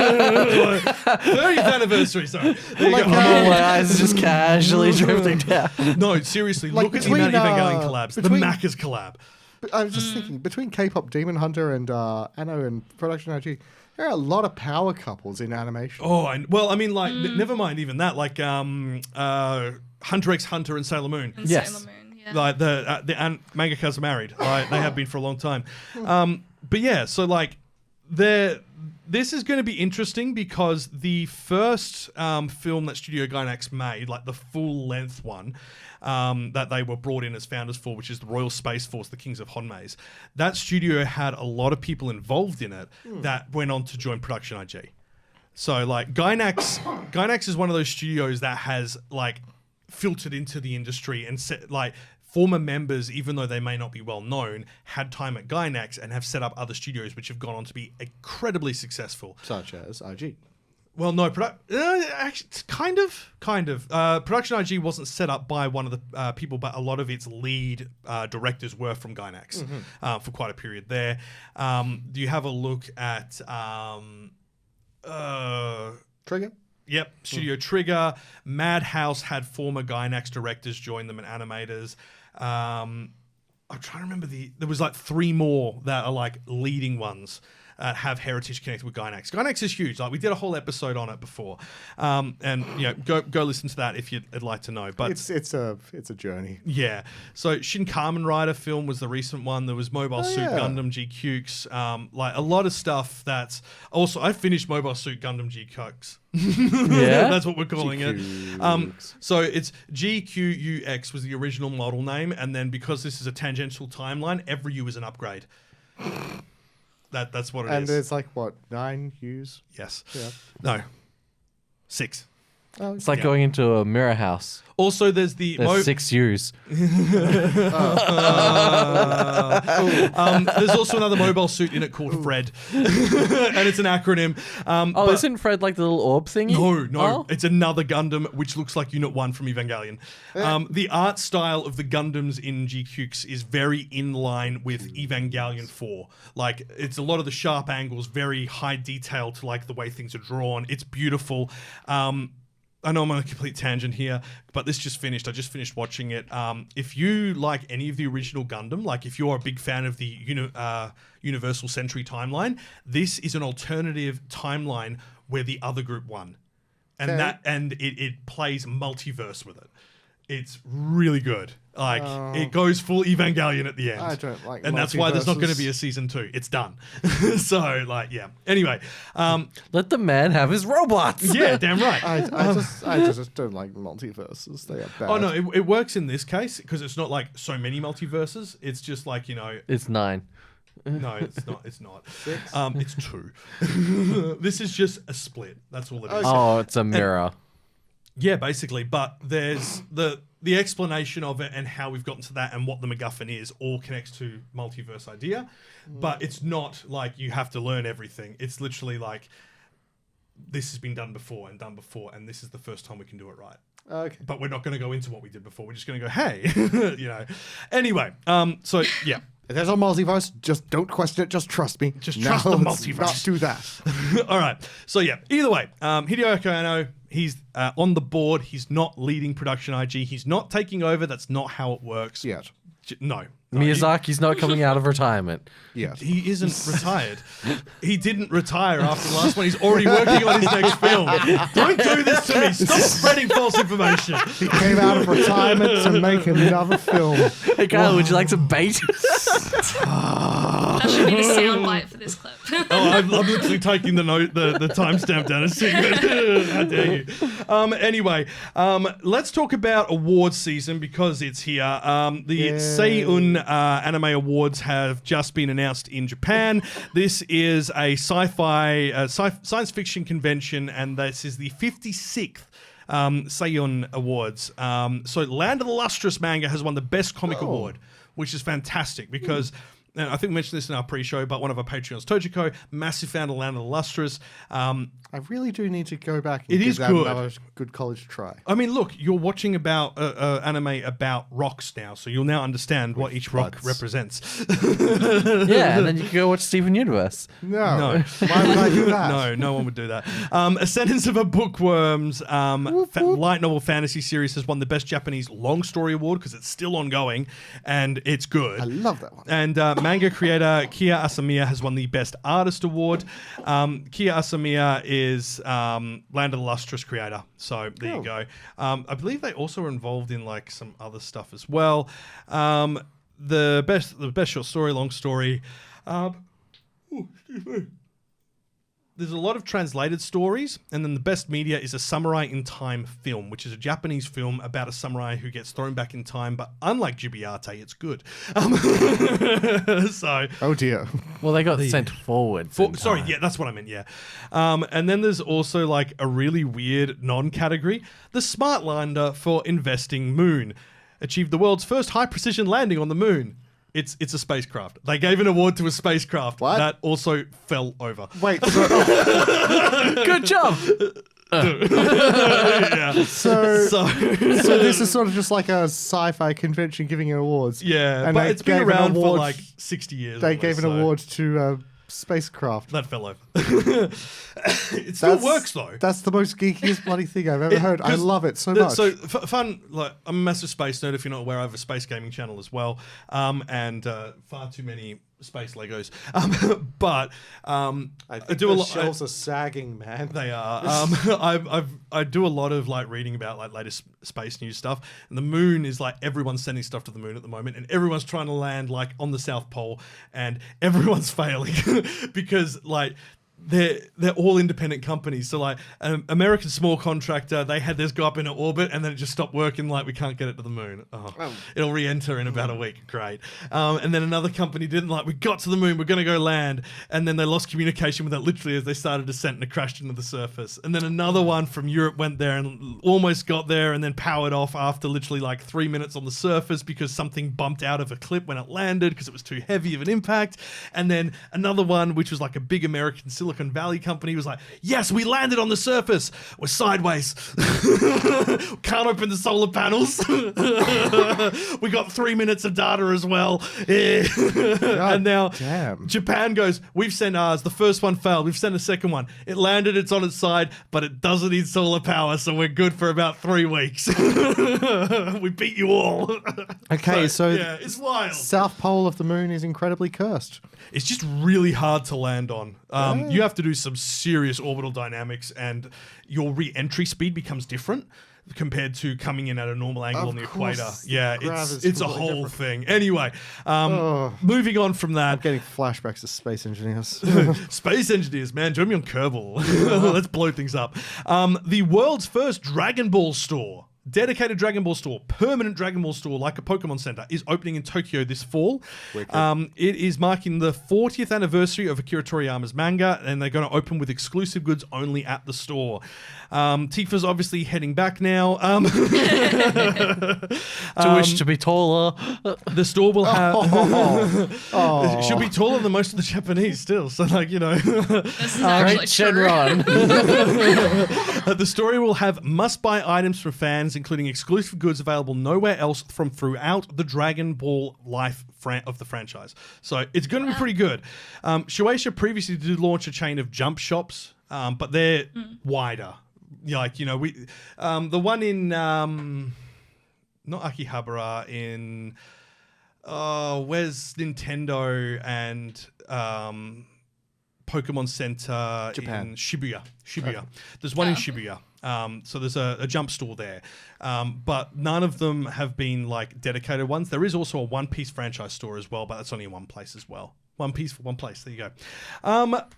30th anniversary, sorry. There you go. my eyes just casually drifting down. No, seriously, Like look at the amount of Evangelion collabs. The between- Macca's collab. But I was just thinking, between K-pop Demon Hunter and Anno and Production IG, there are a lot of power couples in animation. Oh, never mind even that. Like Hunter x Hunter and Sailor Moon. And Yes. Sailor Moon, yeah. Like the mangakas are married. Like, they have been for a long time. But yeah, so like this is going to be interesting because the first film that Studio Gainax made, like the full length one, that they were brought in as founders for, which is the Royal Space Force, the Kings of Honmeis, that studio had a lot of people involved in it that went on to join Production IG. So like Gainax is one of those studios that has like filtered into the industry and set like former members, even though they may not be well known, had time at Gainax and have set up other studios which have gone on to be incredibly successful. Such as IG. Well, no, actually, kind of. Production IG wasn't set up by one of the people, but a lot of its lead directors were from Gainax for quite a period there. Do you have a look at Trigger? Yep, Studio Trigger. Madhouse had former Gainax directors join them and animators. I'm trying to remember there was like 3 more that are like leading ones. Have heritage connected with Gainax. Gainax is huge. Like we did a whole episode on it before, and go listen to that if you'd like to know. But It's a journey. yeah. So Shin Kamen Rider film was the recent one. There was Mobile Suit yeah. Gundam GQs. Like a lot of stuff that's also I finished Mobile Suit Gundam GQs. Yeah? That's what we're calling it. So it's GQUX was the original model name, and then because this is a tangential timeline, every U is an upgrade. That's what it is. And there's like, what, 9 U's? Yes. Yeah. No. 6. Oh, It's like Yeah. going into a mirror house. Also, there's the There's 6 U's. there's also another mobile suit in it called Fred, and it's an acronym. But Isn't Fred like the little orb thingy? No, Oh? it's another Gundam which looks like Unit 1 from Evangelion. The art style of the Gundams in GQs is very in line with Evangelion 4. Like, it's a lot of the sharp angles, very high detail to like the way things are drawn. It's beautiful. I know I'm on a complete tangent here, but this just finished. I just finished watching it. If you like any of the original Gundam, like if you're a big fan of the Universal Century timeline, this is an alternative timeline where the other group won. And it plays multiverse with it. It's really good. Like, it goes full Evangelion at the end. I don't like and that's why there's not going to be a season 2. It's done. So, like, yeah. Anyway. Let the man have his robots. Yeah, damn right. I just don't like multiverses. They are bad. Oh, no, it works in this case because it's not like so many multiverses. It's just like, It's 9. No, it's not. It's not. 6? It's 2. This is just a split. That's all it is. Oh, it's a mirror. Yeah, basically. But there's the explanation of it and how we've gotten to that and what the MacGuffin is all connects to multiverse idea. But it's not like you have to learn everything. It's literally like this has been done before, and this is the first time we can do it right. Okay. But we're not going to go into what we did before. We're just going to go, hey, Anyway, so yeah. If there's a multiverse, just don't question it. Just trust me. Just trust the multiverse. Not do that. All right. So yeah. Either way, Hideo Anno, he's on the board. He's not leading production IG. He's not taking over. That's not how it works. Yeah. No. Miyazaki's not coming out of retirement. Yeah. He isn't retired. He didn't retire after the last one. He's already working on his next film. Don't do this to me. Stop spreading false information. He came out of retirement to make another film. Hey, Kyle, would you like some bait? That should be the soundbite for this clip. I'm literally taking the timestamp down and seeing it. How dare you? Anyway, let's talk about awards season because it's here. The Seiyun Anime Awards have just been announced in Japan. This is a sci-fi science fiction convention, and this is the 56th Seiyun Awards. So Land of the Lustrous manga has won the Best Comic Award, which is fantastic because... And I think we mentioned this in our pre-show, but one of our Patreons, Tojiko, massive fan of Land of the Lustrous. I really do need to go back and give that another good college try. I mean, look, you're watching about anime about rocks now, so you'll now understand what each rock represents. Yeah, and then you can go watch Steven Universe. No. Why would I do that? No one would do that. Ascendance of a Bookworms light novel fantasy series has won the Best Japanese Long Story Award because it's still ongoing, and it's good. I love that one. And manga creator Kiya Asamiya has won the Best Artist Award. Kiya Asamiya is Land of the Lustrous creator. So there you go. I believe they also are involved in like some other stuff as well. The best short story, long story. There's a lot of translated stories, and then the best media is a Samurai in Time film, which is a Japanese film about a samurai who gets thrown back in time, but unlike Jubiate, it's good. Oh dear. Well, they got sent forward. Sorry, yeah, that's what I meant, yeah. And then there's also like a really weird non-category, the Smartlander for Investing Moon. Achieved the world's first high-precision landing on the moon. It's a spacecraft. They gave an award to a spacecraft that also fell over. Wait. Good job. Yeah. So this is sort of just like a sci-fi convention giving awards. Yeah, and but it's been around for like 60 years. They gave an award to spacecraft. That fell over. It still works though. That's the most geekiest bloody thing I've ever heard. I love it so much. So fun. Like I'm a massive space nerd. If you're not aware, I have a space gaming channel as well. And far too many space Legos. But I think do a lot. Shelves are sagging, man. They are. I do a lot of like reading about like latest space news stuff, and the moon is like everyone's sending stuff to the moon at the moment, and everyone's trying to land like on the South Pole, and everyone's failing because like. They're all independent companies. So like an American small contractor, they had theirs go up into orbit and then it just stopped working. Like we can't get it to the moon. It'll re-enter in about a week. Great. And then another company didn't we got to the moon. We're going to go land. And then they lost communication with it literally as they started descent and it crashed into the surface. And then another one from Europe went there and almost got there and then powered off after literally like 3 minutes on the surface because something bumped out of a clip when it landed because it was too heavy of an impact. And then another one, which was like a big American Silicon Valley company, was like, yes, we landed on the surface. We're sideways. Can't open the solar panels. We got 3 minutes of data as well. Yeah. And now Japan goes, we've sent ours. The first one failed. We've sent a second one. It landed. It's on its side, but it doesn't need solar power, so we're good for about 3 weeks. We beat you all. Okay, so yeah, it's wild. South Pole of the moon is incredibly cursed. It's just really hard to land on. You have to do some serious orbital dynamics, and your re-entry speed becomes different compared to coming in at a normal angle on the equator. Yeah, it's a whole thing. Anyway, moving on from that. I'm getting flashbacks to space engineers. Space engineers, man. Join me on Kerbal. Let's blow things up. The world's first Dragon Ball store. Dedicated Dragon Ball store, permanent Dragon Ball store like a Pokemon Center, is opening in Tokyo this fall. It is marking the 40th anniversary of Akira Toriyama's manga, and they're going to open with exclusive goods only at the store. Tifa's obviously heading back now. To wish to be taller. The store will have... She'll be taller than most of the Japanese still, so like, you know... This is actually true. The story will have must-buy items for fans, including exclusive goods available nowhere else from throughout the Dragon Ball life of the franchise. So it's going to be pretty good. Shueisha previously did launch a chain of jump shops, but they're wider. Like, you know, we the one in not Akihabara, in where's Nintendo and Pokemon Center in Shibuya. Okay. There's one in Shibuya. So there's a jump store there. But none of them have been like dedicated ones. There is also a One Piece franchise store as well, but that's only in one place as well. One Piece for one place. There you go.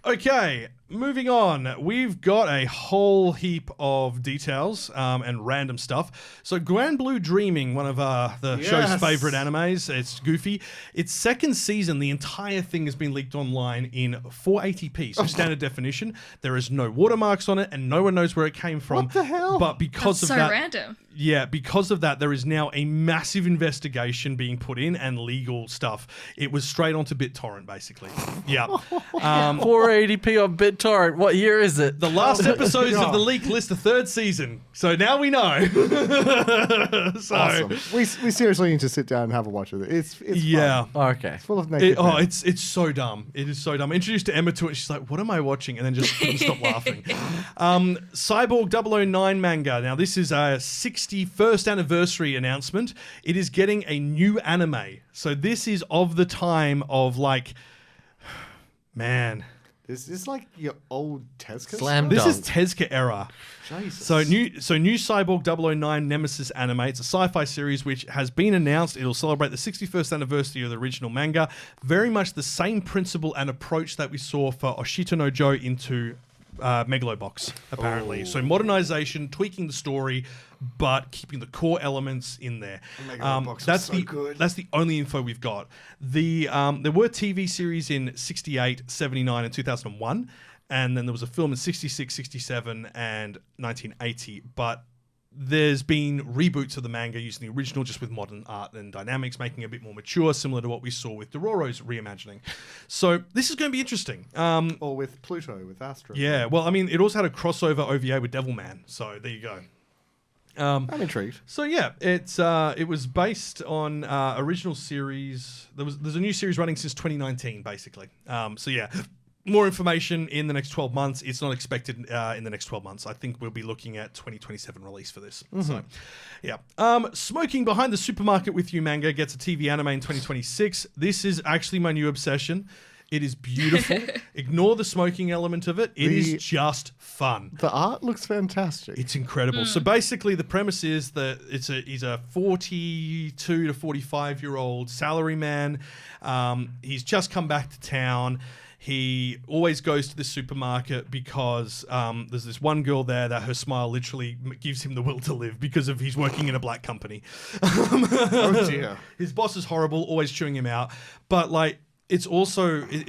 Okay, moving on. We've got a whole heap of details and random stuff. So Grand Blue Dreaming, one of the show's favorite animes. It's Goofy. Its second season, the entire thing has been leaked online in 480p, so standard definition. There is no watermarks on it, and no one knows where it came from. What the hell? But because That's of so that, random. Yeah, because of that, there is now a massive investigation being put in and legal stuff. It was straight onto BitTorrent, basically. Yeah. 480p on BitTorrent. What year is it? The last episodes of the leak list the third season. So now we know. Awesome. We seriously need to sit down and have a watch of it. It's fun. Oh, okay. It's full of naked men. It's so dumb. It is so dumb. I introduced to Emma to it. She's like, what am I watching? And then just couldn't stop laughing. Cyborg 009 manga. Now, this is a 61st anniversary announcement. It is getting a new anime. So this is of the time of like, man. Is this like your old Tezuka? Slam This dunk. is Tezuka era. Jesus. So new Cyborg 009 Nemesis anime. It's a sci-fi series which has been announced. It'll celebrate the 61st anniversary of the original manga. Very much the same principle and approach that we saw for Oshito no Joe into Megalobox, apparently. So modernization, tweaking the story, but keeping the core elements in there. That's the only info we've got. There were TV series in 68, 79, and 2001, and then there was a film in 66, 67, and 1980, but there's been reboots of the manga using the original just with modern art and dynamics, making it a bit more mature, similar to what we saw with Dororo's reimagining. So this is going to be interesting. Or with Pluto, with Astro. Yeah, well, I mean, it also had a crossover OVA with Devilman, so there you go. I'm intrigued. So yeah, it was based on original series. There's a new series running since 2019, basically. So yeah. More information in the next 12 months. It's not expected in the next 12 months. I think we'll be looking at 2027 release for this. So, yeah. Smoking Behind the Supermarket with You manga gets a TV anime in 2026. This is actually my new obsession. It is beautiful. Ignore the smoking element of it. It is just fun. The art looks fantastic. It's incredible. So basically the premise is that he's a 42 to 45-year-old salaryman. He's just come back to town. He always goes to the supermarket because there's this one girl there that her smile literally gives him the will to live because of he's working in a black company. Oh dear. His boss is horrible, always chewing him out. But like, it's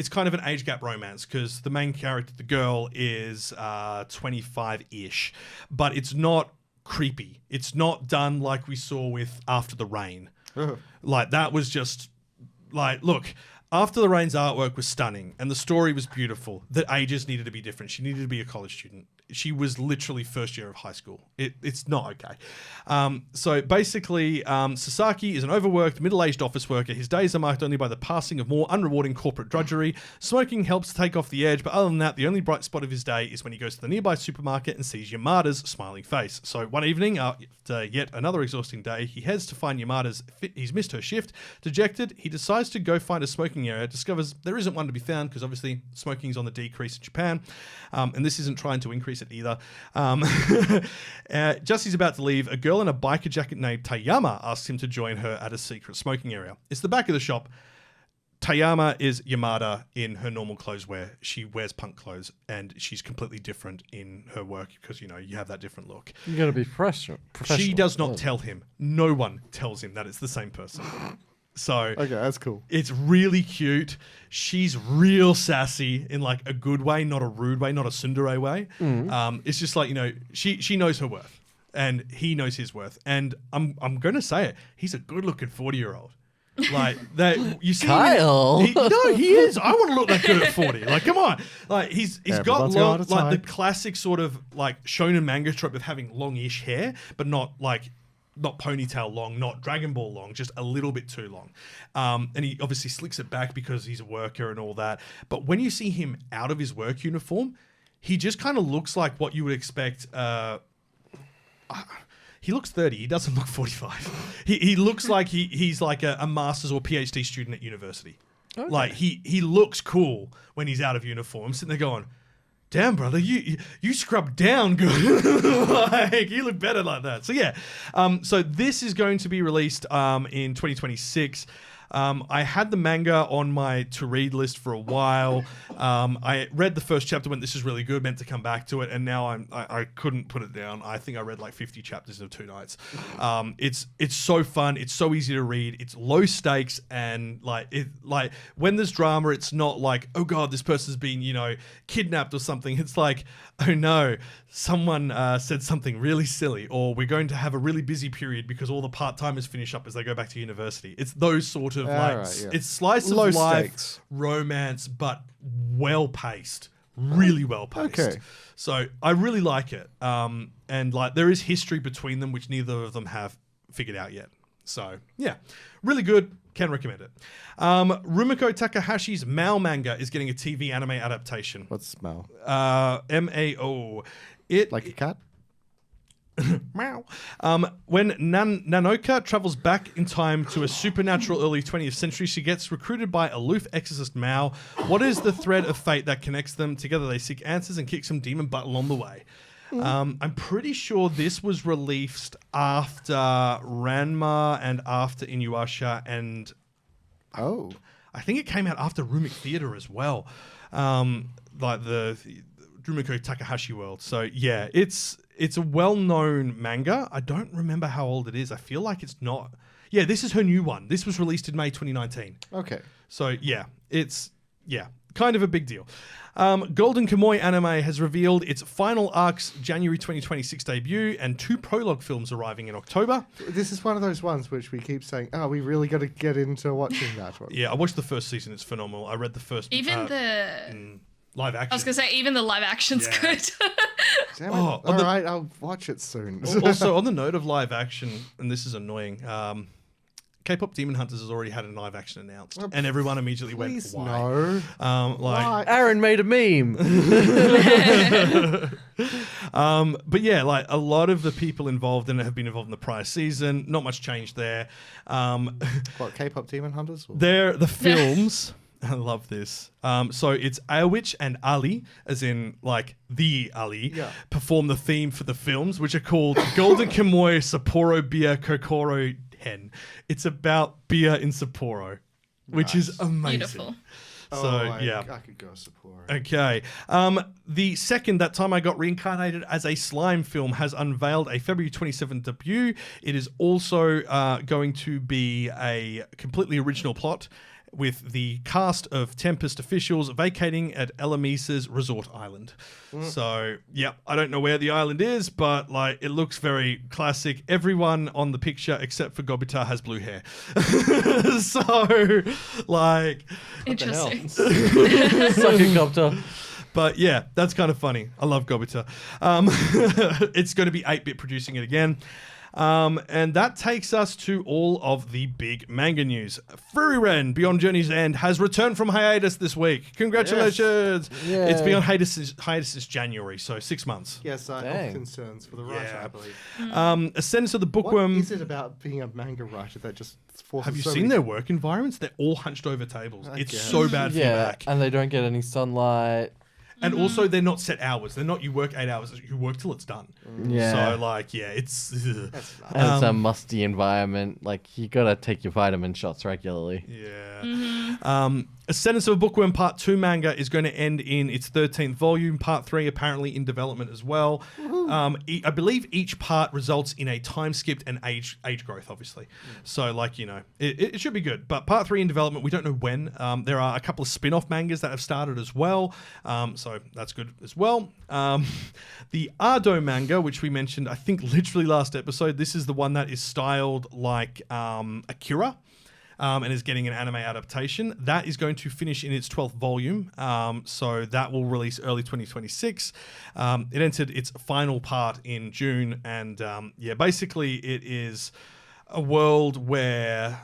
kind of an age gap romance because the main character, the girl, is 25-ish, but it's not creepy. It's not done like we saw with After the Rain. Like that was just like, look. After the Rain's artwork was stunning and the story was beautiful. The ages needed to be different. She needed to be a college student. she was literally first year of high school. It's not okay. So basically, Sasaki is an overworked, middle-aged office worker. His days are marked only by the passing of more unrewarding corporate drudgery. Smoking helps take off the edge, but other than that, the only bright spot of his day is when he goes to the nearby supermarket and sees Yamada's smiling face. So one evening, after yet another exhausting day, he heads to find Yamada's. He's missed her shift. Dejected, he decides to go find a smoking area. Discovers there isn't one to be found because obviously smoking is on the decrease in Japan, and this isn't trying to increase it either. Just as he's about to leave, a girl in a biker jacket named Tayama asks him to join her at a secret smoking area. It's the back of the shop. Tayama is Yamada in her normal clothes where she wears punk clothes, and she's completely different in her work because, you have that different look. You got to be professional. She does not tell him. No one tells him that it's the same person. So okay, that's cool. It's really cute. She's real sassy in like a good way, not a rude way, not a tsundere way. It's just like, she knows her worth and he knows his worth. And I'm going to say it. He's a good looking 40-year-old. Like that, you see, Kyle. He is. I want to look that good at 40. Like, come on. Like he's got long, like the classic sort of like shonen manga trope of having longish hair, but not ponytail long, not Dragon Ball long, just a little bit too long. And he obviously slicks it back because he's a worker and all that. But when you see him out of his work uniform, he just kind of looks like what you would expect. He looks 30. He doesn't look 45. He looks like he's like a master's or PhD student at university. Okay. Like he looks cool when he's out of uniform. I'm sitting there going, damn, brother, you scrubbed down good. Like, you look better like that. So yeah. So this is going to be released in 2026. I had the manga on my to-read list for a while. I read the first chapter, went, this is really good, meant to come back to it, and now I couldn't put it down. I think I read like 50 chapters in 2 nights. It's so fun. It's so easy to read. It's low stakes, and like when there's drama, it's not like, oh god, this person's been kidnapped or something. It's like, oh no, someone said something really silly, or we're going to have a really busy period because all the part-timers finish up as they go back to university. It's those sort of it's slice of life romance, but well paced, really well paced. Okay. So I really like it. And like there is history between them, which neither of them have figured out yet. So yeah, really good. Can recommend it. Rumiko Takahashi's Mao manga is getting a TV anime adaptation. What's Mao? MAO. Like a cat? Meow. When Nanoka travels back in time to a supernatural early 20th century, she gets recruited by aloof exorcist Mao. What is the thread of fate that connects them? Together they seek answers and kick some demon butt along the way. I'm pretty sure this was released after Ranma and after Inuyasha, and I think it came out after Rumik Theater as well, like the Rumiko Takahashi world. So yeah, it's a well-known manga. I don't remember how old it is. I feel like it's not. Yeah, this is her new one. This was released in May 2019. Okay. So yeah, it's kind of a big deal. Golden Kamuy Anime has revealed its final arc's January 2026 debut and 2 prologue films arriving in October. This is one of those ones which we keep saying, oh, we really got to get into watching that one. Yeah, I watched the first season. It's phenomenal. I read the first... Even the... live action. I was going to say, even the live action's good. Damn it. All right, I'll watch it soon. Also, on the note of live action, and this is annoying, Kpop Demon Hunters has already had a live action announced, and everyone immediately went, why? No. Why? Aaron made a meme. But yeah, like a lot of the people involved in it have been involved in the prior season. Not much change there. What, Kpop Demon Hunters? They're the films... I love this. So it's Aowich and Ali, as in like the Ali, perform the theme for the films, which are called Golden Kamuy Sapporo Beer Kokoro Hen. It's about beer in Sapporo, which is amazing. Beautiful. So I could go Sapporo. Okay. The second That Time I Got Reincarnated as a Slime film has unveiled a February 27th debut. It is also going to be a completely original plot, with the cast of Tempest officials vacating at Elamisa's resort island. So, yeah, I don't know where the island is, but like it looks very classic. Everyone on the picture except for Gobita has blue hair. So, like... Interesting. Sucking Gobita. But yeah, that's kind of funny. I love Gobita. It's going to be 8-bit producing it again. And that takes us to all of the big manga news. Furiren, Beyond Journey's End, has returned from hiatus this week. Congratulations! Yes. It's been on hiatus since January, so 6 months. Yes, health concerns for the writer, I believe. Ascendance of the Bookworm. What is it about being a manga writer that just forces Have you seen their work environments? They're all hunched over tables. It's so bad for your back. And they don't get any sunlight. And also, they're not set hours. They're not you work 8 hours. You work till it's done. Yeah. So, like, yeah, it's... And it's a musty environment. Like, you gotta take your vitamin shots regularly. Yeah. Ascendance of a Bookworm Part 2 manga is going to end in its 13th volume. Part 3 apparently in development as well. I believe each part results in a time skipped and age growth, obviously. So, like, you know, it should be good. But Part 3 in development, we don't know when. There are a couple of spin-off mangas that have started as well. So that's good as well. The Ado manga, which we mentioned, I think, literally last episode, this is the one that is styled like Akira. And is getting an anime adaptation. That is going to finish in its 12th volume. So that will release early 2026. It entered its final part in June. And yeah, basically it is a world where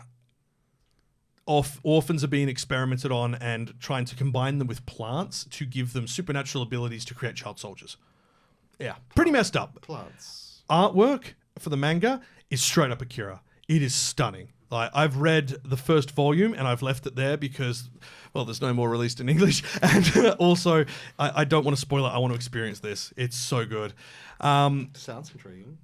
orphans are being experimented on and trying to combine them with plants to give them supernatural abilities to create child soldiers. Yeah, pretty messed up. Plants. Artwork for the manga is straight up Akira. It is stunning. Like, I've read the first volume and I've left it there because, well, there's no more released in English. And also, I don't want to spoil it. I want to experience this. It's so good. Sounds intriguing.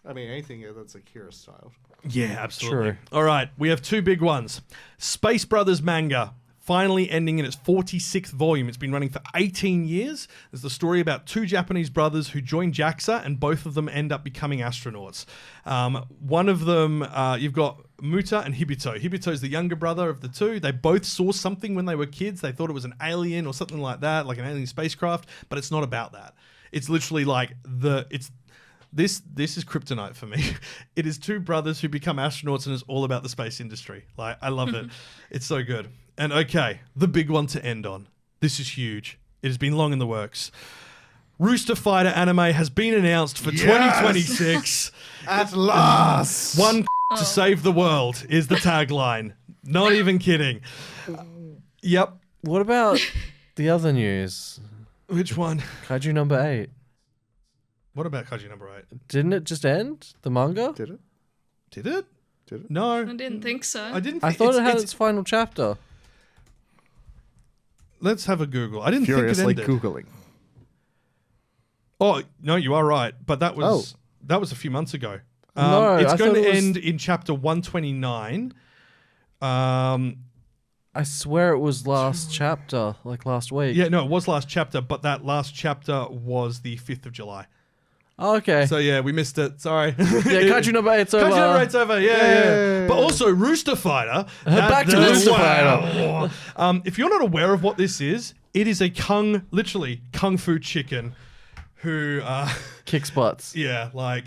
I mean, anything that's Akira style. Yeah, absolutely. True. All right, we have 2 big ones. Space Brothers manga. Finally ending in its 46th volume. It's been running for 18 years. There's the story about 2 Japanese brothers who join JAXA and both of them end up becoming astronauts. One of them, you've got Muta and Hibito. Hibito is the younger brother of the 2. They both saw something when they were kids. They thought it was an alien or something like that, like an alien spacecraft, but it's not about that. It's literally like This is kryptonite for me. It is 2 brothers who become astronauts and it's all about the space industry. Like, I love it. It's so good. And okay, the big one to end on. This is huge. It has been long in the works. Rooster Fighter anime has been announced for 2026. At last! One to save the world is the tagline. Not even kidding. Yep. What about the other news? Which one? Kaiju number 8. What about Kaiju number 8? Didn't it just end? The manga? Did it? Did it? Did it? No. I didn't think so. I thought it had its final chapter. Let's have a Google. I didn't Furiously think it ended. Googling. Oh, no, you are right. But that was a few months ago. No, it's I going thought to it was- end in chapter 129. I swear it was last chapter, like last week. Yeah, no, it was last chapter, but that last chapter was the 5th of July. Oh, okay. So yeah, we missed it. Sorry. Yeah, Kaiju number 8's over. Kaiju number 8's over. Yeah. But also Rooster Fighter. Back to Rooster Fighter. If you're not aware of what this is, it is a literally kung fu chicken who kicks butts. Yeah, like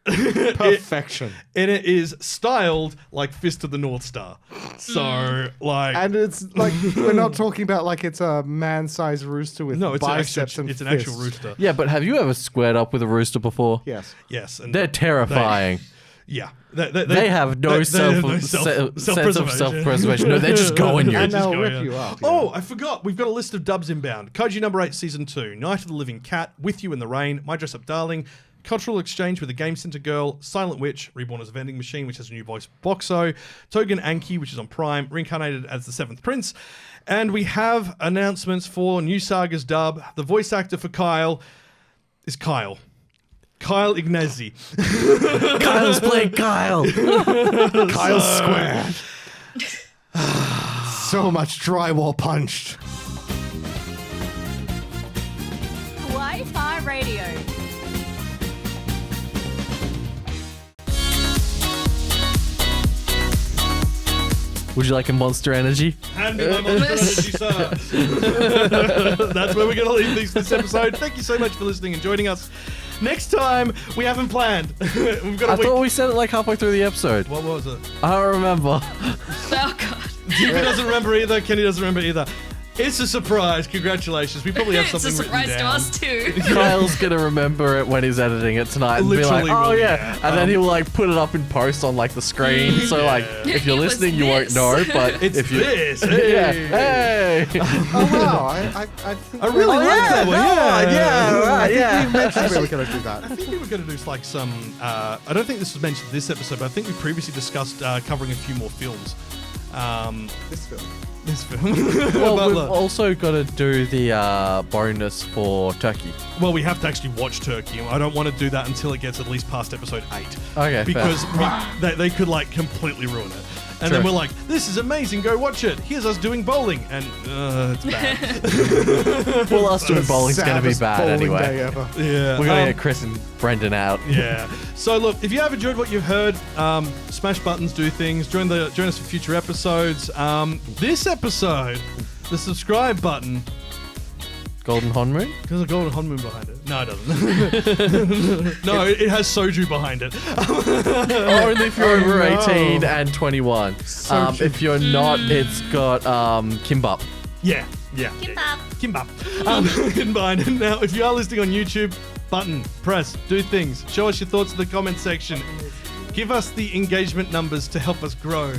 Perfection. And it is styled like Fist of the North Star. So, like... And it's like, we're not talking about like it's a man-sized rooster with biceps and it's an fists. actual rooster. Yeah, but have you ever squared up with a rooster before? Yes. Yes. And they're terrifying. Yeah. They have no sense of self-preservation. No, they're just going you. And they'll rip you up. Yeah. Oh, I forgot. We've got a list of dubs inbound. Kaiju number 8, season 2. Night of the Living Cat, With You in the Rain, My Dress Up Darling, Cultural Exchange with a Game Center Girl, Silent Witch, Reborn as a Vending Machine, which has a new voice, Boxo, Togen Anki, which is on Prime, reincarnated as the 7th Prince. And we have announcements for New Saga's dub. The voice actor for Kyle is Kyle. Kyle Ignazi. Kyle's playing Kyle. Kyle squared. So much drywall punched. Kawaii-Fi Radio. Would you like a Monster Energy? Hand me my Monster Energy, sir. That's where we're going to leave this episode. Thank you so much for listening and joining us. Next time, we haven't planned. We've got a I week. thought we said it like halfway through the episode. What was it? I don't remember. Oh, God. Jimmy doesn't remember either. Kenny doesn't remember either. It's a surprise. Congratulations. We probably have something It's a surprise written to down. us too. Kyle's gonna remember it when he's editing it tonight and Literally be like, "Oh will, yeah," yeah. and then he'll like put it up in post on like the screen. So like, if you're It was listening, you won't this. know. But It's if you, this. yeah, Hey. hey, Oh wow! I think I really like that one. yeah. we mentioned we were going to do that. I think we were going to do like some. I don't think this was mentioned this episode, but I think we previously discussed covering a few more films. This film. This film. Well, But we've look, also got to do the bonus for Turkey. well, we have to actually watch Turkey. I don't want to do that until it gets at least past episode 8. Okay, Because they could like completely ruin it. And then True. we're like, this is amazing, go watch it. Here's us doing bowling. And it's bad. Well, us doing bowling's going to be Saddest bad bowling anyway. day ever. Yeah. We're going to get Chris and Brendan out. Yeah. So look, if you have enjoyed what you've heard, smash buttons, do things. Join us for future episodes. This episode, the subscribe button, Golden Honmoon? because a golden honmoon behind it. No, it doesn't. No, it has Soju behind it. Only if you're over 18 and 21. If you're not, it's got Kimbap. Yeah. Kimbap. Hidden behind it. Now, if you are listening on YouTube, button, press, do things. Show us your thoughts in the comment section. Give us the engagement numbers to help us grow.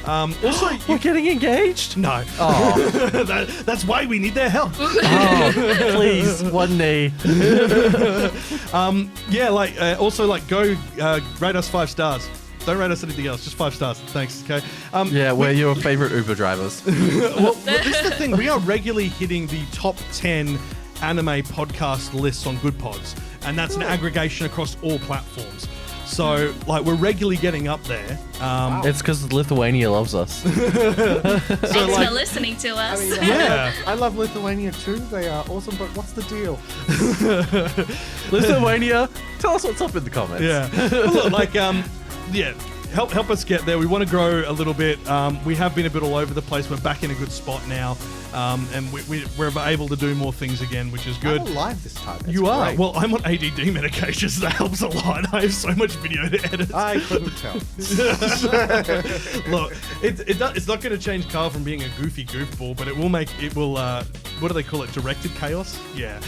Also, You're getting engaged? no. Oh, That's why we need their help. oh please, one knee. Yeah, also go rate us 5 stars. Don't rate us anything else, just 5 stars. Thanks. Okay. Yeah, we're your favorite Uber drivers. Well, this is the thing. We are regularly hitting the top 10 anime podcast lists on Good Pods, and that's an aggregation across all platforms. So, we're regularly getting up there. It's because Lithuania loves us. Thanks for listening to us. Yeah. I love Lithuania too. They are awesome, but what's the deal? Lithuania, tell us what's up in the comments. Yeah. Well, look, help us get there. We want to grow a little bit. We have been a bit all over the place. We're back in a good spot now, and we're able to do more things again, which is good. I'm alive this time. It's You are. great. Well, I'm on ADD medication, so that helps a lot. I have so much video to edit. I couldn't tell. Look, it's not going to change Carl from being a goofy goofball, but it will what do they call it? Directed chaos? Yeah.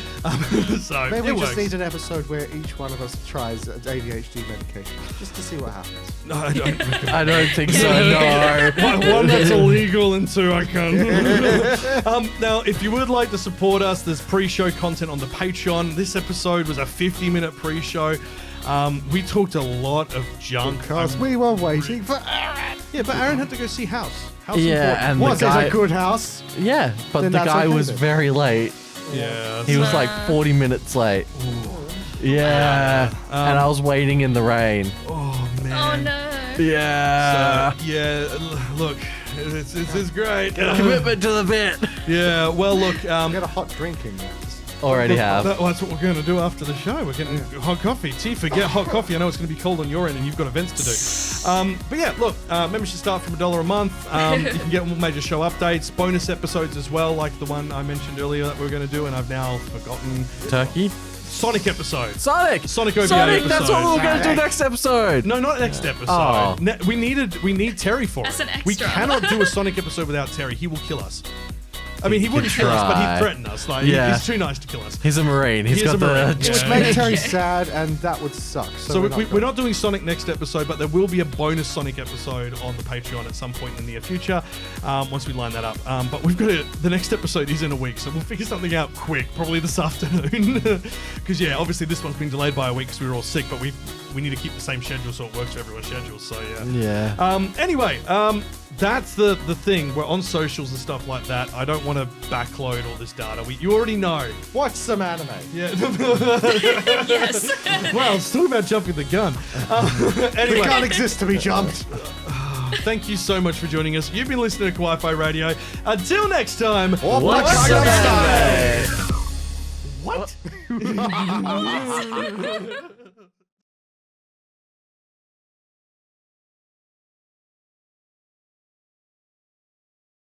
So Maybe it we works. just need an episode where each one of us tries ADHD medication just to see what happens. No, I don't. I don't think so, no. One, that's illegal, and 2, I can't. Now, if you would like to support us, there's pre-show content on the Patreon. This episode was a 50-minute pre-show. We talked a lot of junk. Because we were waiting for Aaron. Yeah, but Aaron had to go see House. House Yeah, and Was the it guy, a good house? yeah, but Then the that's guy okay was then. very late. Yeah. He was like 40 minutes late. Yeah, and I was waiting in the rain. Oh, man. Oh no. Yeah. Look, it's great. Commitment to the bit. Yeah, well, look, Get a hot drink in there. Already have. that's what we're going to do after the show. We're getting hot coffee. Tifa, get hot coffee. I know it's going to be cold on your end and you've got events to do. But yeah, look, membership start from $1 a month. You can get major show updates, bonus episodes as well, like the one I mentioned earlier that we're going to do, and I've now forgotten. Turkey? Sonic episodes. Sonic OVA Sonic, episodes. that's what we're going to do next episode. No, not next episode. Oh. We need Terry for As it. an We extra. cannot do a Sonic episode without Terry. He will kill us. I mean, he wouldn't could kill us, but try. he'd threaten us. Yeah. He's too nice to kill us. He's a Marine. He's got a Marine. the... It would make Terry sad, and that would suck. So we're not doing Sonic next episode, but there will be a bonus Sonic episode on the Patreon at some point in the near future, once we line that up. But we've got the next episode is in a week, so we'll figure something out quick, probably this afternoon. Because yeah, obviously this one's been delayed by a week because we were all sick, but we need to keep the same schedule so it works for everyone's schedule. So yeah. Yeah. Anyway, that's the thing. We're on socials and stuff like that. I don't want to backload all this data. You already know. Watch some anime. Yeah. Yes. Well, it's talking about jumping the gun. Anyway. It can't exist to be jumped. Thank you so much for joining us. You've been listening to Kawaii-Fi Radio. Until next time, Watch some anime. What?